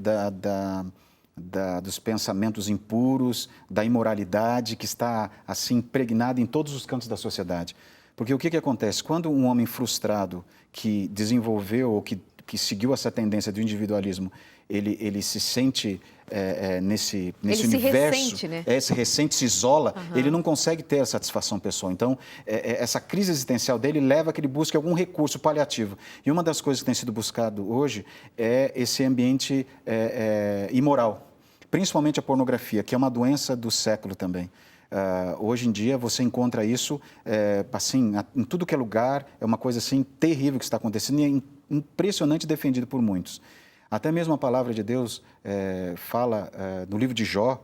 dos pensamentos impuros, da imoralidade que está assim impregnada em todos os cantos da sociedade. Porque o que acontece? Quando um homem frustrado que desenvolveu ou que seguiu essa tendência do individualismo, ele se sente nesse universo, ressente, né? Se ressente, se isola, ele não consegue ter a satisfação pessoal. Então, essa crise existencial dele leva a que ele busque algum recurso paliativo. E uma das coisas que tem sido buscado hoje é esse ambiente imoral, principalmente a pornografia, que é uma doença do século também. Hoje em dia você encontra isso assim, em tudo que é lugar, é uma coisa assim terrível que está acontecendo e é impressionante, defendido por muitos. Até mesmo a palavra de Deus fala no livro de Jó,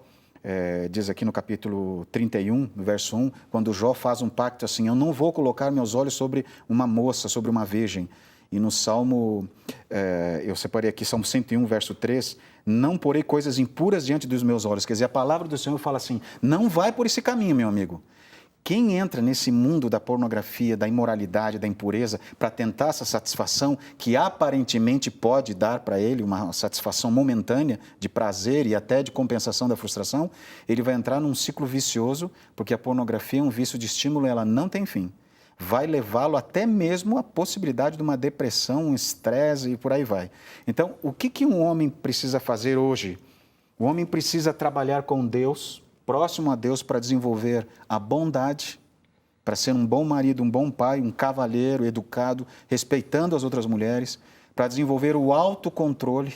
diz aqui no capítulo 31, no verso 1, quando Jó faz um pacto assim, eu não vou colocar meus olhos sobre uma moça, sobre uma virgem. E no Salmo, eu separei aqui, Salmo 101, verso 3, não porei coisas impuras diante dos meus olhos. Quer dizer, a palavra do Senhor fala assim, não vai por esse caminho, meu amigo. Quem entra nesse mundo da pornografia, da imoralidade, da impureza, para tentar essa satisfação, que aparentemente pode dar para ele uma satisfação momentânea de prazer e até de compensação da frustração, ele vai entrar num ciclo vicioso, porque a pornografia é um vício de estímulo e ela não tem fim. Vai levá-lo até mesmo à possibilidade de uma depressão, um estresse e por aí vai. Então, o que um homem precisa fazer hoje? O homem precisa trabalhar com Deus, próximo a Deus, para desenvolver a bondade, para ser um bom marido, um bom pai, um cavalheiro educado, respeitando as outras mulheres, para desenvolver o autocontrole,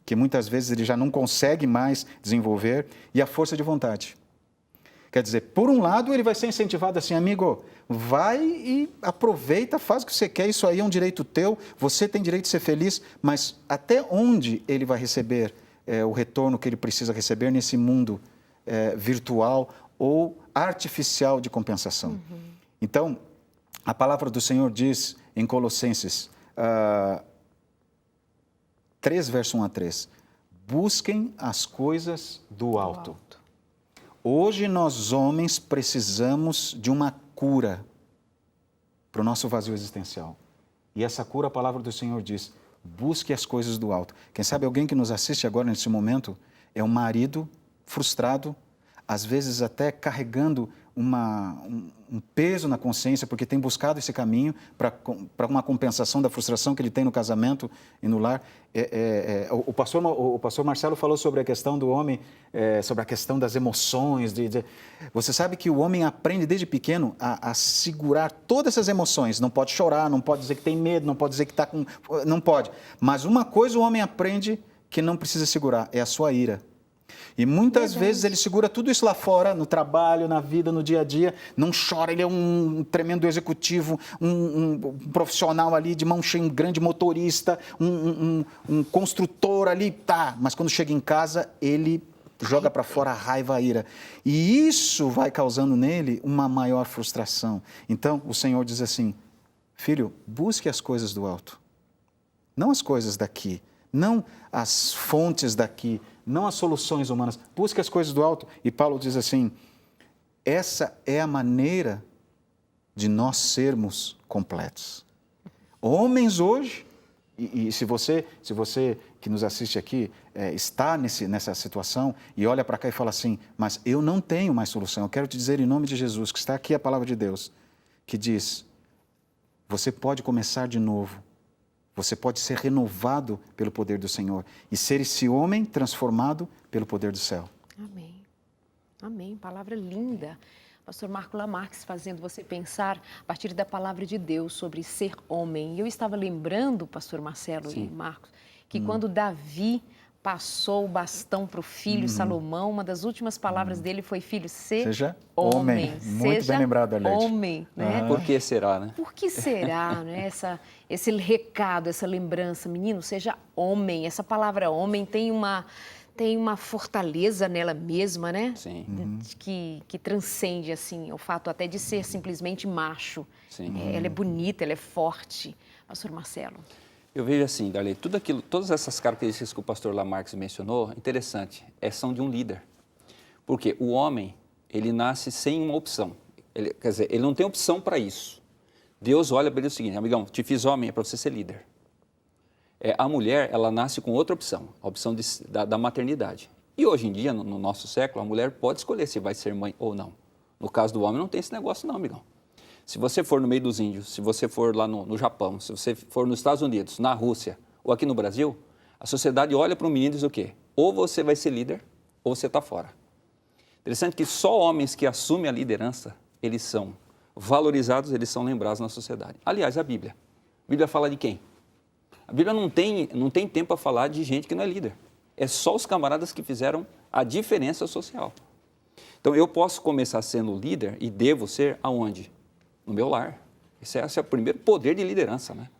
que muitas vezes ele já não consegue mais desenvolver, e a força de vontade. Quer dizer, por um lado, ele vai ser incentivado assim, amigo, vai e aproveita, faz o que você quer, isso aí é um direito teu, você tem direito de ser feliz, mas até onde ele vai receber o retorno que ele precisa receber nesse mundo virtual ou artificial de compensação? Então, a palavra do Senhor diz em Colossenses 3, verso 1 a 3, busquem as coisas do alto. Hoje nós homens precisamos de uma cura para o nosso vazio existencial. E essa cura, a palavra do Senhor diz, busque as coisas do alto. Quem sabe alguém que nos assiste agora nesse momento é um marido frustrado, às vezes até carregando um peso na consciência, porque tem buscado esse caminho para uma compensação da frustração que ele tem no casamento e no lar. O pastor Marcelo falou sobre a questão do homem, sobre a questão das emoções. Você sabe que o homem aprende desde pequeno a segurar todas essas emoções. Não pode chorar, não pode dizer que tem medo, não pode dizer que está com... Não pode. Mas uma coisa o homem aprende que não precisa segurar, é a sua ira. E muitas vezes ele segura tudo isso lá fora, no trabalho, na vida, no dia a dia, não chora, ele é um tremendo executivo, um profissional ali de mão cheia, um grande motorista, um construtor ali, tá, mas quando chega em casa, ele joga para fora a raiva, a ira. E isso vai causando nele uma maior frustração. Então, o Senhor diz assim, filho, busque as coisas do alto, não as coisas daqui, não as fontes daqui, não as soluções humanas, busque as coisas do alto. E Paulo diz assim, essa é a maneira de nós sermos completos. Homens hoje, e se você que nos assiste aqui está nessa situação e olha para cá e fala assim, mas eu não tenho mais solução, eu quero te dizer em nome de Jesus, que está aqui a palavra de Deus, que diz, você pode começar de novo. Você pode ser renovado pelo poder do Senhor e ser esse homem transformado pelo poder do céu. Amém. Amém. Palavra linda. Pastor Marco Lamarques fazendo você pensar a partir da palavra de Deus sobre ser homem. E eu estava lembrando, pastor Marcelo e Marcos, que quando Davi passou o bastão para o filho Salomão, uma das últimas palavras dele foi, filho, seja homem. Muito seja bem lembrado, Arlete. homem, né? Por que será, né? Por que será, né? Esse recado, essa lembrança, menino, seja homem. Essa palavra homem tem uma fortaleza nela mesma, né? Sim. Que transcende, assim, o fato até de ser simplesmente macho. Sim. Ela é bonita, ela é forte. Pastor Marcelo. Eu vejo assim, Darley, todas essas características que o pastor Lamarques mencionou, interessante, são de um líder. Porque o homem, ele nasce sem uma opção. Quer dizer, ele não tem opção para isso. Deus olha para ele o seguinte, amigão, te fiz homem, é para você ser líder. A mulher, ela nasce com outra opção, a opção da maternidade. E hoje em dia, no nosso século, a mulher pode escolher se vai ser mãe ou não. No caso do homem, não tem esse negócio não, amigão. Se você for no meio dos índios, se você for lá no Japão, se você for nos Estados Unidos, na Rússia ou aqui no Brasil, a sociedade olha para o menino e diz o quê? Ou você vai ser líder ou você está fora. Interessante que só homens que assumem a liderança, eles são valorizados, eles são lembrados na sociedade. Aliás, a Bíblia. A Bíblia fala de quem? A Bíblia não tem tempo para falar de gente que não é líder. É só os camaradas que fizeram a diferença social. Então, eu posso começar sendo líder e devo ser aonde? No meu lar. Esse é o primeiro poder de liderança, né?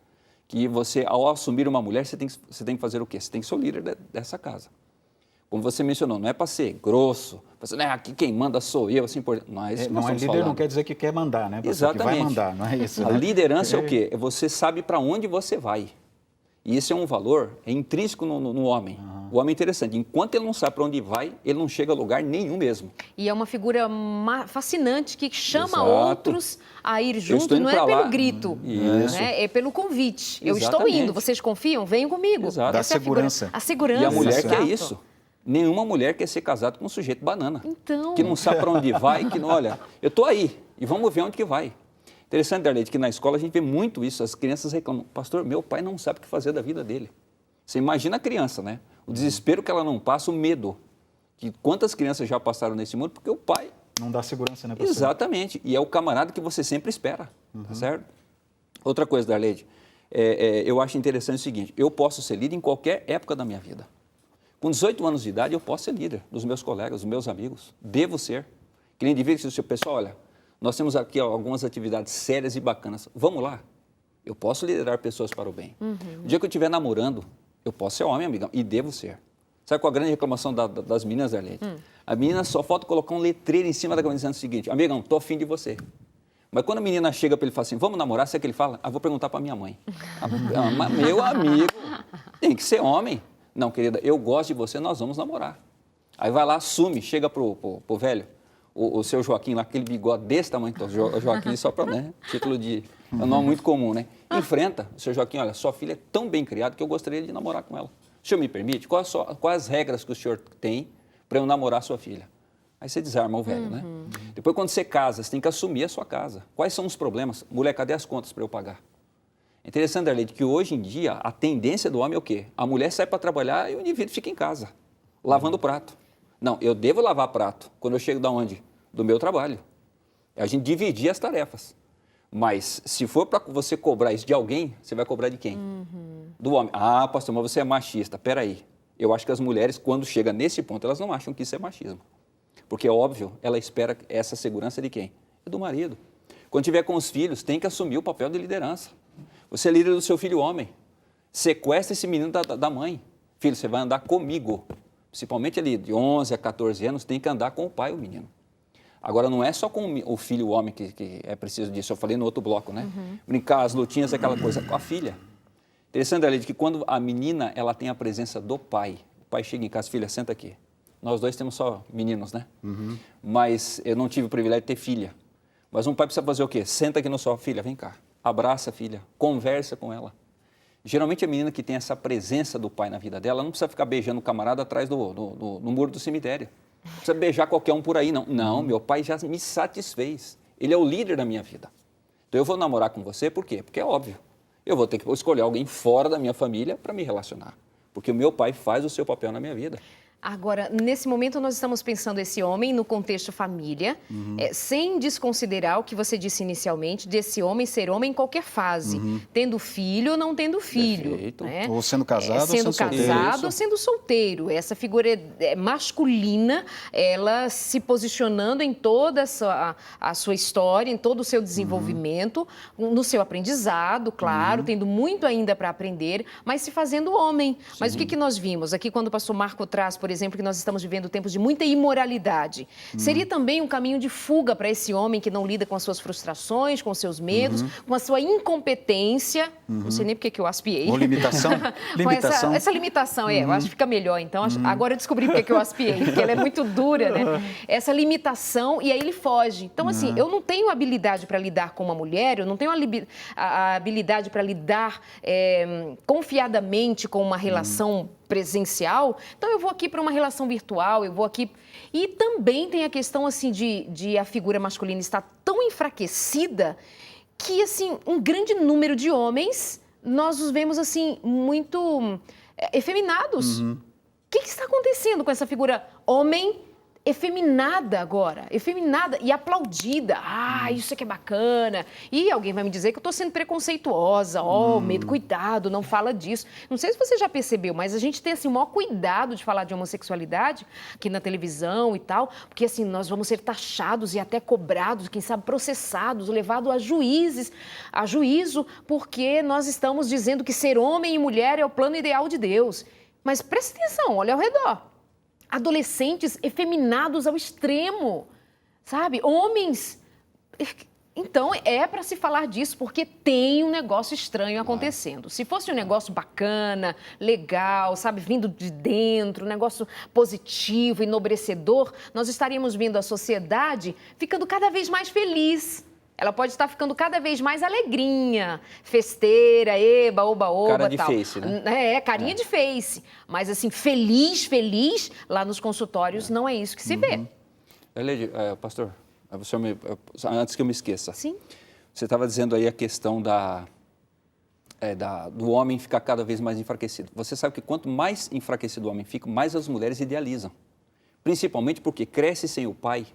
Que você, ao assumir uma mulher, você tem que fazer o quê? Você tem que ser o líder dessa casa. Como você mencionou, não é para ser grosso, para ser, aqui quem manda sou eu, assim por diante. Não é isso que nós estamos líder falando. não quer dizer que quer mandar, né? Exatamente. Que vai mandar, não é isso. A né? liderança é o quê? Você sabe para onde você vai. E esse é um valor intrínseco no homem. O homem é interessante. Enquanto ele não sabe para onde vai, ele não chega a lugar nenhum mesmo. E é uma figura fascinante que chama Exato. Outros a ir junto. Não é pelo grito, né? É pelo convite. Eu estou indo, vocês confiam? Venham comigo. Exato. Da segurança. A segurança. E a mulher Exato. quer isso. Nenhuma mulher quer ser casada com um sujeito banana. Então... Que não sabe para onde vai, que não, olha, eu estou aí e vamos ver onde que vai. Interessante, Darlete, que na escola a gente vê muito isso, as crianças reclamam, pastor, meu pai não sabe o que fazer da vida dele. Você imagina a criança, né? O desespero que ela não passa, o medo. Que quantas crianças já passaram nesse mundo, porque o pai... Não dá segurança, né, pastor? Exatamente, e é o camarada que você sempre espera, tá certo? Outra coisa, Darlete, eu acho interessante o seguinte, eu posso ser líder em qualquer época da minha vida. Com 18 anos de idade, eu posso ser líder dos meus colegas, dos meus amigos, devo ser. Que nem devia ser o pessoal, olha, nós temos aqui algumas atividades sérias e bacanas. Vamos lá? Eu posso liderar pessoas para o bem. O dia que eu estiver namorando, eu posso ser homem, amigão, e devo ser. Sabe qual a grande reclamação das meninas, Darlete? A menina só falta colocar um letreiro em cima da camisa dizendo o seguinte, amigão, estou afim de você. Mas quando a menina chega para ele e fala assim, vamos namorar, sabe o que ele fala? Vou perguntar para minha mãe. Meu amigo, tem que ser homem. Não, querida, eu gosto de você, nós vamos namorar. Aí vai lá, assume, chega pro velho, o seu Joaquim lá, aquele bigode desse tamanho, então, Joaquim só para, né, título de, é um nome muito comum, né? Enfrenta, o seu Joaquim, olha, sua filha é tão bem criada que eu gostaria de namorar com ela. O senhor me permite? Quais as regras que o senhor tem para eu namorar sua filha? Aí você desarma o velho, né? Depois, quando você casa, você tem que assumir a sua casa. Quais são os problemas? Mulher, cadê as contas para eu pagar? É interessante, Arleide, que hoje em dia a tendência do homem é o quê? A mulher sai para trabalhar e o indivíduo fica em casa, lavando prato. Não, eu devo lavar prato quando eu chego da onde? Do meu trabalho. A gente dividir as tarefas. Mas se for para você cobrar isso de alguém, você vai cobrar de quem? Do homem. Ah, pastor, mas você é machista. Peraí. Eu acho que as mulheres, quando chegam nesse ponto, elas não acham que isso é machismo. Porque, é óbvio, ela espera essa segurança de quem? É do marido. Quando tiver com os filhos, tem que assumir o papel de liderança. Você é líder do seu filho homem. Sequestra esse menino da mãe. Filho, você vai andar comigo. Principalmente ali de 11 a 14 anos, tem que andar com o pai, o menino. Agora, não é só com o filho homem que é preciso disso. Eu falei no outro bloco, né? Brincar, as lutinhas, aquela coisa. Com a filha. Interessante, Arleide, que quando a menina ela tem a presença do pai, o pai chega em casa, filha, senta aqui. Nós dois temos só meninos, né? Mas eu não tive o privilégio de ter filha. Mas um pai precisa fazer o quê? Senta aqui no sofá, filha, vem cá. Abraça a filha, conversa com ela. Geralmente a menina que tem essa presença do pai na vida dela não precisa ficar beijando o camarada atrás no muro do cemitério. Não precisa beijar qualquer um por aí, não. Não, meu pai já me satisfez. Ele é o líder da minha vida. Então eu vou namorar com você, por quê? Porque é óbvio. Eu vou ter que escolher alguém fora da minha família para me relacionar. Porque o meu pai faz o seu papel na minha vida. Agora, nesse momento, nós estamos pensando esse homem no contexto família, sem desconsiderar o que você disse inicialmente, desse homem ser homem em qualquer fase, tendo filho ou não tendo filho. Perfeito. Né? Ou sendo casado ou sendo solteiro. Sendo casado ou sendo solteiro. Essa figura masculina, ela se posicionando em toda a sua história, em todo o seu desenvolvimento, no seu aprendizado, claro, tendo muito ainda para aprender, mas se fazendo homem. Sim. Mas o que nós vimos aqui quando o pastor Marco traz, por exemplo, que nós estamos vivendo tempos de muita imoralidade. Seria também um caminho de fuga para esse homem que não lida com as suas frustrações, com os seus medos, com a sua incompetência. Não sei nem porque que eu aspiei. Ou limitação. Limitação. Essa limitação, eu acho que fica melhor. Então, agora eu descobri porque que eu aspiei, porque ela é muito dura, né? Essa limitação, e aí ele foge. Então, assim, eu não tenho habilidade para lidar com uma mulher, eu não tenho a habilidade para lidar confiadamente com uma relação presencial, então eu vou aqui para uma relação virtual, eu vou aqui... E também tem a questão, assim, de a figura masculina estar tão enfraquecida que, assim, um grande número de homens, nós os vemos, assim, muito efeminados. O que está acontecendo com essa figura homem efeminada agora, efeminada e aplaudida. Ah, isso aqui é bacana. E alguém vai me dizer que eu estou sendo preconceituosa. Medo, cuidado, não fala disso. Não sei se você já percebeu, mas a gente tem assim, o maior cuidado de falar de homossexualidade aqui na televisão e tal, porque assim, nós vamos ser taxados e até cobrados, quem sabe processados, levados a juízo, porque nós estamos dizendo que ser homem e mulher é o plano ideal de Deus. Mas presta atenção, olha ao redor. Adolescentes efeminados ao extremo, sabe? Homens. Então, é para se falar disso, porque tem um negócio estranho acontecendo. Se fosse um negócio bacana, legal, sabe, vindo de dentro, um negócio positivo, enobrecedor, nós estaríamos vendo a sociedade ficando cada vez mais feliz. Ela pode estar ficando cada vez mais alegrinha, festeira, eba, oba, oba, cara de tal. face, né? Carinha de face. Mas assim, feliz, lá nos consultórios não é isso que se vê. Arleide, pastor, antes que eu me esqueça. Sim. Você estava dizendo aí a questão do homem ficar cada vez mais enfraquecido. Você sabe que quanto mais enfraquecido o homem fica, mais as mulheres idealizam. Principalmente porque cresce sem o pai,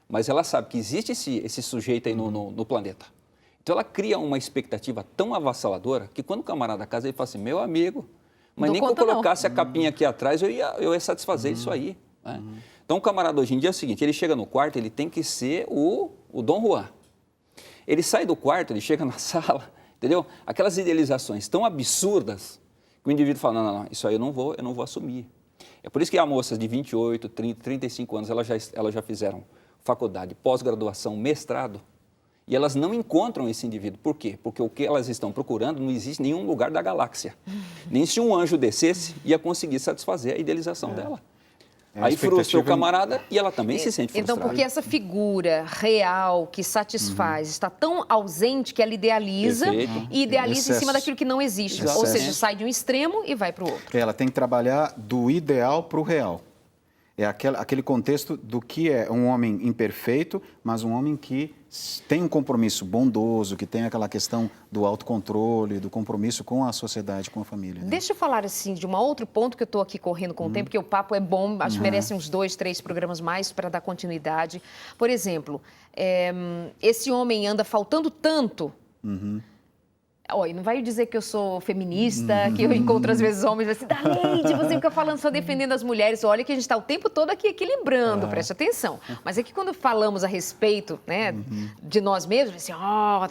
mas ela sabe que existe esse sujeito aí no planeta. Então, ela cria uma expectativa tão avassaladora que quando o camarada casa, ele fala assim, meu amigo, mas nem que eu colocasse a capinha aqui atrás, eu ia satisfazer isso aí. Né? Então, o camarada hoje em dia é o seguinte, ele chega no quarto, ele tem que ser o Dom Juan. Ele sai do quarto, ele chega na sala, entendeu? Aquelas idealizações tão absurdas que o indivíduo fala, não, isso aí eu não vou assumir. É por isso que há moças de 28, 30, 35 anos, elas já fizeram faculdade, pós-graduação, mestrado, E elas não encontram esse indivíduo. Por quê? Porque o que elas estão procurando não existe em nenhum lugar da galáxia. Nem se um anjo descesse, ia conseguir satisfazer a idealização dela. Aí frustra o camarada e ela também se sente frustrada. Então, porque essa figura real que satisfaz está tão ausente que ela idealiza e idealiza em cima daquilo que não existe. Ou seja, sai de um extremo e vai para o outro. Ela tem que trabalhar do ideal para o real. É aquele contexto do que é um homem imperfeito, mas um homem que tem um compromisso bondoso, que tem aquela questão do autocontrole, do compromisso com a sociedade, com a família. Né? Deixa eu falar assim de um outro ponto que eu estou aqui correndo com o tempo, porque o papo é bom, acho que merece uns 2, 3 programas mais para dar continuidade. Por exemplo, esse homem anda faltando tanto... Olha, não vai dizer que eu sou feminista, que eu encontro às vezes homens assim, Darleide, você fica falando só defendendo as mulheres. Olha que a gente está o tempo todo aqui equilibrando, preste atenção. Mas é que quando falamos a respeito, né, de nós mesmos, assim,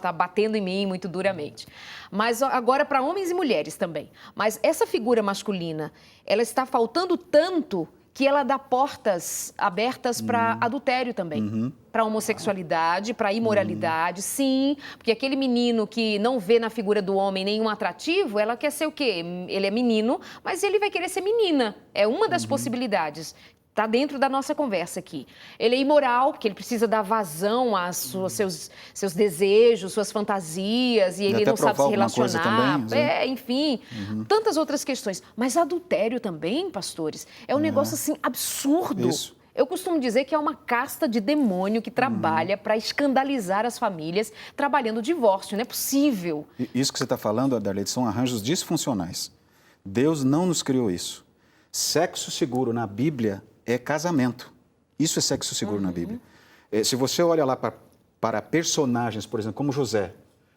tá batendo em mim muito duramente. Mas agora para homens e mulheres também. Mas essa figura masculina, ela está faltando tanto que ela dá portas abertas para adultério também, para homossexualidade, para imoralidade, sim, porque aquele menino que não vê na figura do homem nenhum atrativo, ela quer ser o quê? Ele é menino, mas ele vai querer ser menina, é uma das possibilidades. Está dentro da nossa conversa aqui. Ele é imoral, porque ele precisa dar vazão aos seus desejos, suas fantasias, e ele não sabe se relacionar. Também, enfim, tantas outras questões. Mas adultério também, pastores, é um negócio assim absurdo. Isso. Eu costumo dizer que é uma casta de demônio que trabalha para escandalizar as famílias, trabalhando o divórcio. Não é possível. Isso que você está falando, Darleide, são arranjos disfuncionais. Deus não nos criou isso. Sexo seguro na Bíblia é casamento. Isso é sexo seguro na Bíblia. Se você olha lá para personagens, por exemplo, como José.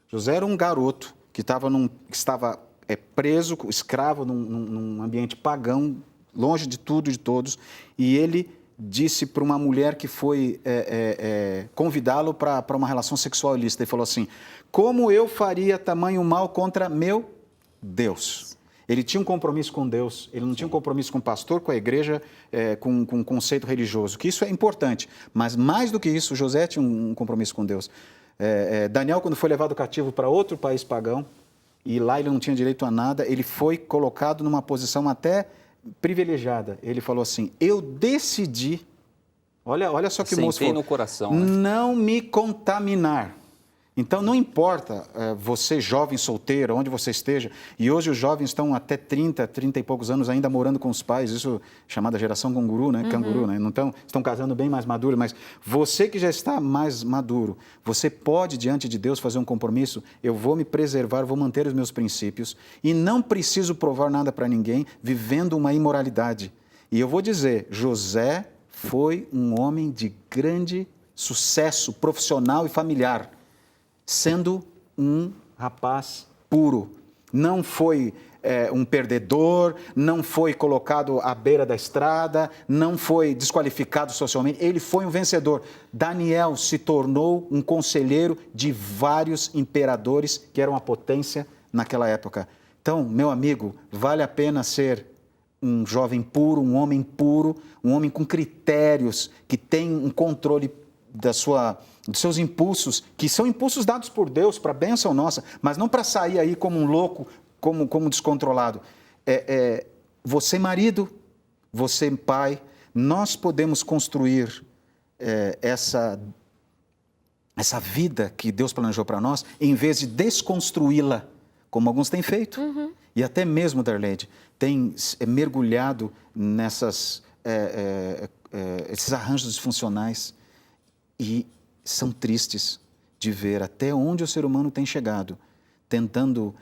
José era um garoto que estava preso, escravo num ambiente pagão, longe de tudo e de todos, e ele disse para uma mulher que foi convidá-lo para uma relação sexual ilícita. Ele falou assim, como eu faria tamanho mal contra meu Deus? Ele tinha um compromisso com Deus, ele não tinha um compromisso com o pastor, com a igreja, com um conceito religioso, que isso é importante. Mas mais do que isso, José tinha um compromisso com Deus. Daniel, quando foi levado cativo para outro país pagão, e lá ele não tinha direito a nada, ele foi colocado numa posição até privilegiada. Ele falou assim, eu decidi, olha só que moço, no coração, né? Não me contaminar. Então, não importa você, jovem, solteiro, onde você esteja, e hoje os jovens estão até 30 e poucos anos ainda morando com os pais, isso é chamada geração canguru, né? Canguru, né? Não estão casando bem mais maduro, mas você que já está mais maduro, você pode, diante de Deus, fazer um compromisso, eu vou me preservar, vou manter os meus princípios, e não preciso provar nada para ninguém, vivendo uma imoralidade. E eu vou dizer, José foi um homem de grande sucesso profissional e familiar, sendo um rapaz puro. Não foi um perdedor, não foi colocado à beira da estrada, não foi desqualificado socialmente, ele foi um vencedor. Daniel se tornou um conselheiro de vários imperadores que eram a potência naquela época. Então, meu amigo, vale a pena ser um jovem puro, um homem com critérios, que tem um controle dos seus impulsos, que são impulsos dados por Deus para a bênção nossa, mas não para sair aí como um louco, como descontrolado. Você marido, você pai, nós podemos construir essa vida que Deus planejou para nós, em vez de desconstruí-la, como alguns têm feito. E até mesmo, Darleide, tem mergulhado esses arranjos disfuncionais. E são tristes de ver até onde o ser humano tem chegado, tentando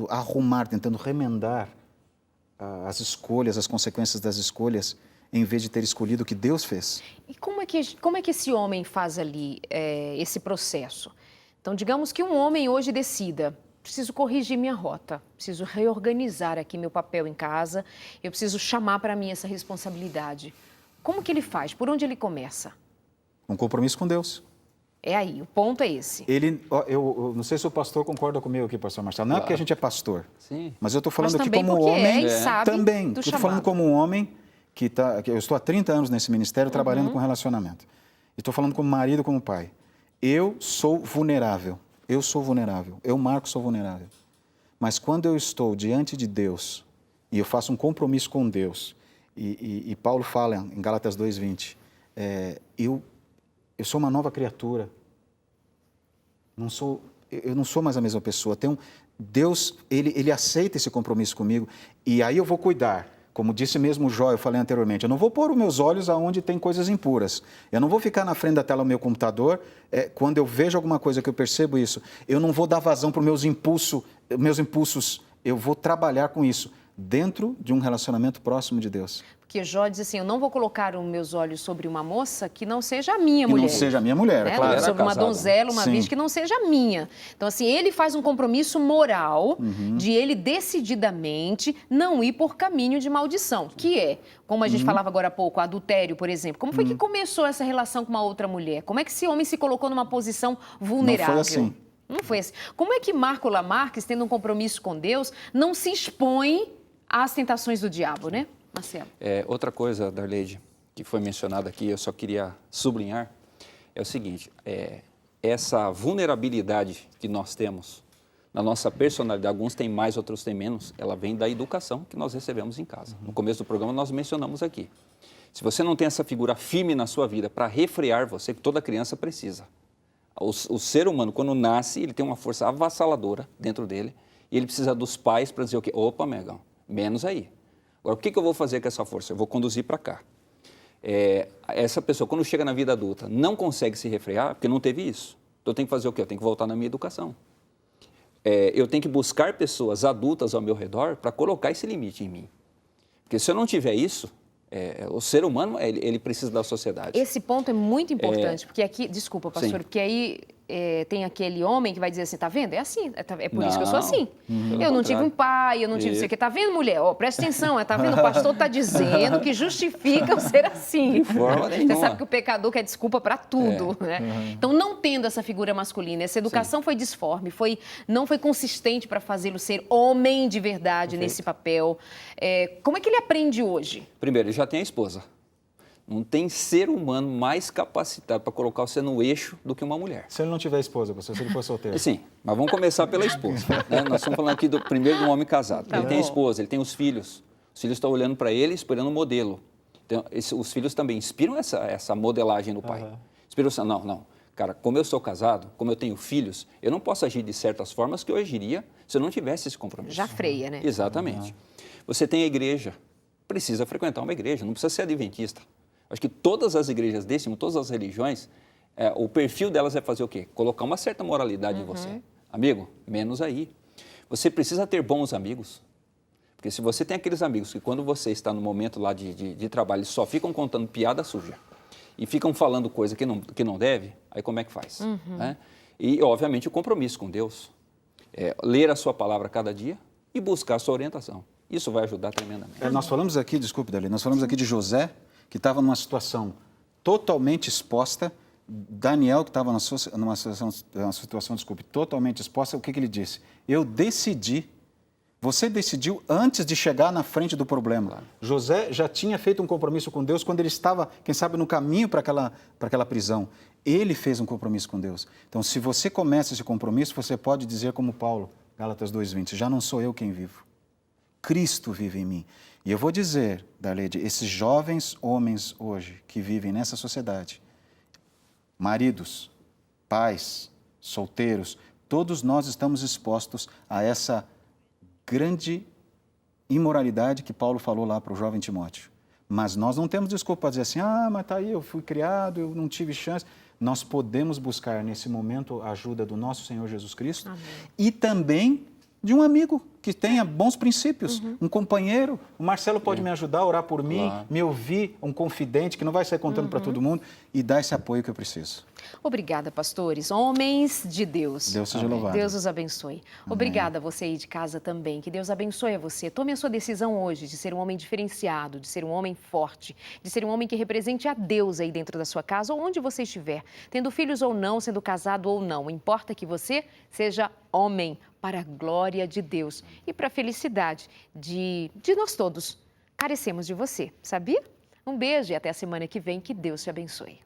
arrumar, tentando remendar as escolhas, as consequências das escolhas, em vez de ter escolhido o que Deus fez. E como é que esse homem faz ali esse processo? Então, digamos que um homem hoje decida, preciso corrigir minha rota, preciso reorganizar aqui meu papel em casa, eu preciso chamar para mim essa responsabilidade. Como que ele faz? Por onde ele começa? Um compromisso com Deus. É aí, o ponto é esse. Eu não sei se o pastor concorda comigo aqui, pastor Marcelo. Não é porque a gente é pastor, sim, mas eu estou falando aqui como homem. Sabe também, estou falando como um homem que eu estou há 30 anos nesse ministério trabalhando com relacionamento. E estou falando como marido, como pai. eu sou vulnerável. Eu sou vulnerável. Eu, Marcos, sou vulnerável. Mas quando eu estou diante de Deus e eu faço um compromisso com Deus, e Paulo fala em Gálatas 2:20, eu sou uma nova criatura. Eu não sou mais a mesma pessoa. Deus, ele aceita esse compromisso comigo e aí eu vou cuidar. Como disse mesmo Jó, eu falei anteriormente, eu não vou pôr os meus olhos aonde tem coisas impuras. Eu não vou ficar na frente da tela do meu computador, quando eu vejo alguma coisa que eu percebo isso, eu não vou dar vazão para os meus impulsos, eu vou trabalhar com isso dentro de um relacionamento próximo de Deus. Porque Jó diz assim, eu não vou colocar os meus olhos sobre uma moça que não seja a minha mulher. Que não seja a minha mulher, né? Claro. Sobre uma donzela, uma virgem que não seja a minha. Então, assim, ele faz um compromisso moral de ele decididamente não ir por caminho de maldição, que é, como a gente falava agora há pouco, adultério, por exemplo. Como foi que começou essa relação com uma outra mulher? Como é que esse homem se colocou numa posição vulnerável? Não foi assim. Não foi assim. Como é que Marco Lamarques, tendo um compromisso com Deus, não se expõe às tentações do diabo, né? Marcelo. Outra coisa, Darleide, que foi mencionada aqui, eu só queria sublinhar, é o seguinte, essa vulnerabilidade que nós temos na nossa personalidade, alguns têm mais, outros têm menos, ela vem da educação que nós recebemos em casa. No começo do programa nós mencionamos aqui. Se você não tem essa figura firme na sua vida para refrear você, que toda criança precisa. O ser humano, quando nasce, ele tem uma força avassaladora dentro dele e ele precisa dos pais para dizer o quê? Opa, Megão, menos aí. Agora, o que eu vou fazer com essa força? Eu vou conduzir para cá. Essa pessoa, quando chega na vida adulta, não consegue se refrear, porque não teve isso. Então, eu tenho que fazer o quê? Eu tenho que voltar na minha educação. Eu tenho que buscar pessoas adultas ao meu redor para colocar esse limite em mim. Porque se eu não tiver isso, o ser humano, ele precisa da sociedade. Esse ponto é muito importante, porque aqui, desculpa, pastor, Sim. porque aí tem aquele homem que vai dizer assim, tá vendo? É assim, é por isso que eu sou assim. Eu não tive um pai, eu não tive não sei o que. Tá vendo, mulher? Presta atenção, tá vendo? O pastor tá dizendo que justifica eu ser assim. De forma nenhuma. Você sabe que o pecador quer desculpa para tudo, né? Então, não tendo essa figura masculina, essa educação foi disforme, não foi consistente para fazê-lo ser homem de verdade nesse papel. Como é que ele aprende hoje? Primeiro, ele já tem a esposa. Não tem ser humano mais capacitado para colocar você no eixo do que uma mulher. Se ele não tiver esposa, se ele for solteiro. Sim, mas vamos começar pela esposa. Né? Nós estamos falando aqui primeiro de um homem casado. Ele tem a esposa, ele tem os filhos. Os filhos estão olhando para ele, esperando um modelo. Então, os filhos também inspiram essa modelagem do pai. Inspiram assim, não, cara, como eu sou casado, como eu tenho filhos, eu não posso agir de certas formas que eu agiria se eu não tivesse esse compromisso. Já freia, né? Exatamente. Você tem a igreja, precisa frequentar uma igreja, não precisa ser adventista. Acho que todas as igrejas desse mundo, todas as religiões, o perfil delas é fazer o quê? Colocar uma certa moralidade em você. Amigo, menos aí. Você precisa ter bons amigos. Porque se você tem aqueles amigos que quando você está no momento lá de trabalho, só ficam contando piada suja e ficam falando coisa que não deve, aí como é que faz? Né? E, obviamente, o compromisso com Deus. Ler a sua palavra cada dia e buscar a sua orientação. Isso vai ajudar tremendamente. Nós falamos aqui, desculpe, Dali, nós falamos aqui de José, que estava numa situação totalmente exposta, Daniel, que estava numa situação, totalmente exposta, o que ele disse? Eu decidi. Você decidiu antes de chegar na frente do problema. Claro. José já tinha feito um compromisso com Deus quando ele estava, quem sabe, no caminho para aquela prisão. Ele fez um compromisso com Deus. Então, se você começa esse compromisso, você pode dizer como Paulo, Gálatas 2:20, já não sou eu quem vivo. Cristo vive em mim. E eu vou dizer, Darleide, esses jovens homens hoje que vivem nessa sociedade, maridos, pais, solteiros, todos nós estamos expostos a essa grande imoralidade que Paulo falou lá para o jovem Timóteo. Mas nós não temos desculpa para dizer assim, mas tá aí, eu fui criado, eu não tive chance. Nós podemos buscar nesse momento a ajuda do nosso Senhor Jesus Cristo. Amém. E também de um amigo que tenha bons princípios, um companheiro. O Marcelo pode me ajudar a orar por mim, me ouvir, um confidente que não vai sair contando para todo mundo e dar esse apoio que eu preciso. Obrigada, pastores, homens de Deus. Deus seja louvado. Deus os abençoe. Amém. Obrigada a você aí de casa também. Que Deus abençoe a você. Tome a sua decisão hoje de ser um homem diferenciado, de ser um homem forte, de ser um homem que represente a Deus aí dentro da sua casa ou onde você estiver, tendo filhos ou não, sendo casado ou não. Importa que você seja homem para a glória de Deus e para a felicidade de nós todos. Carecemos de você, sabia? Um beijo e até a semana que vem. Que Deus te abençoe.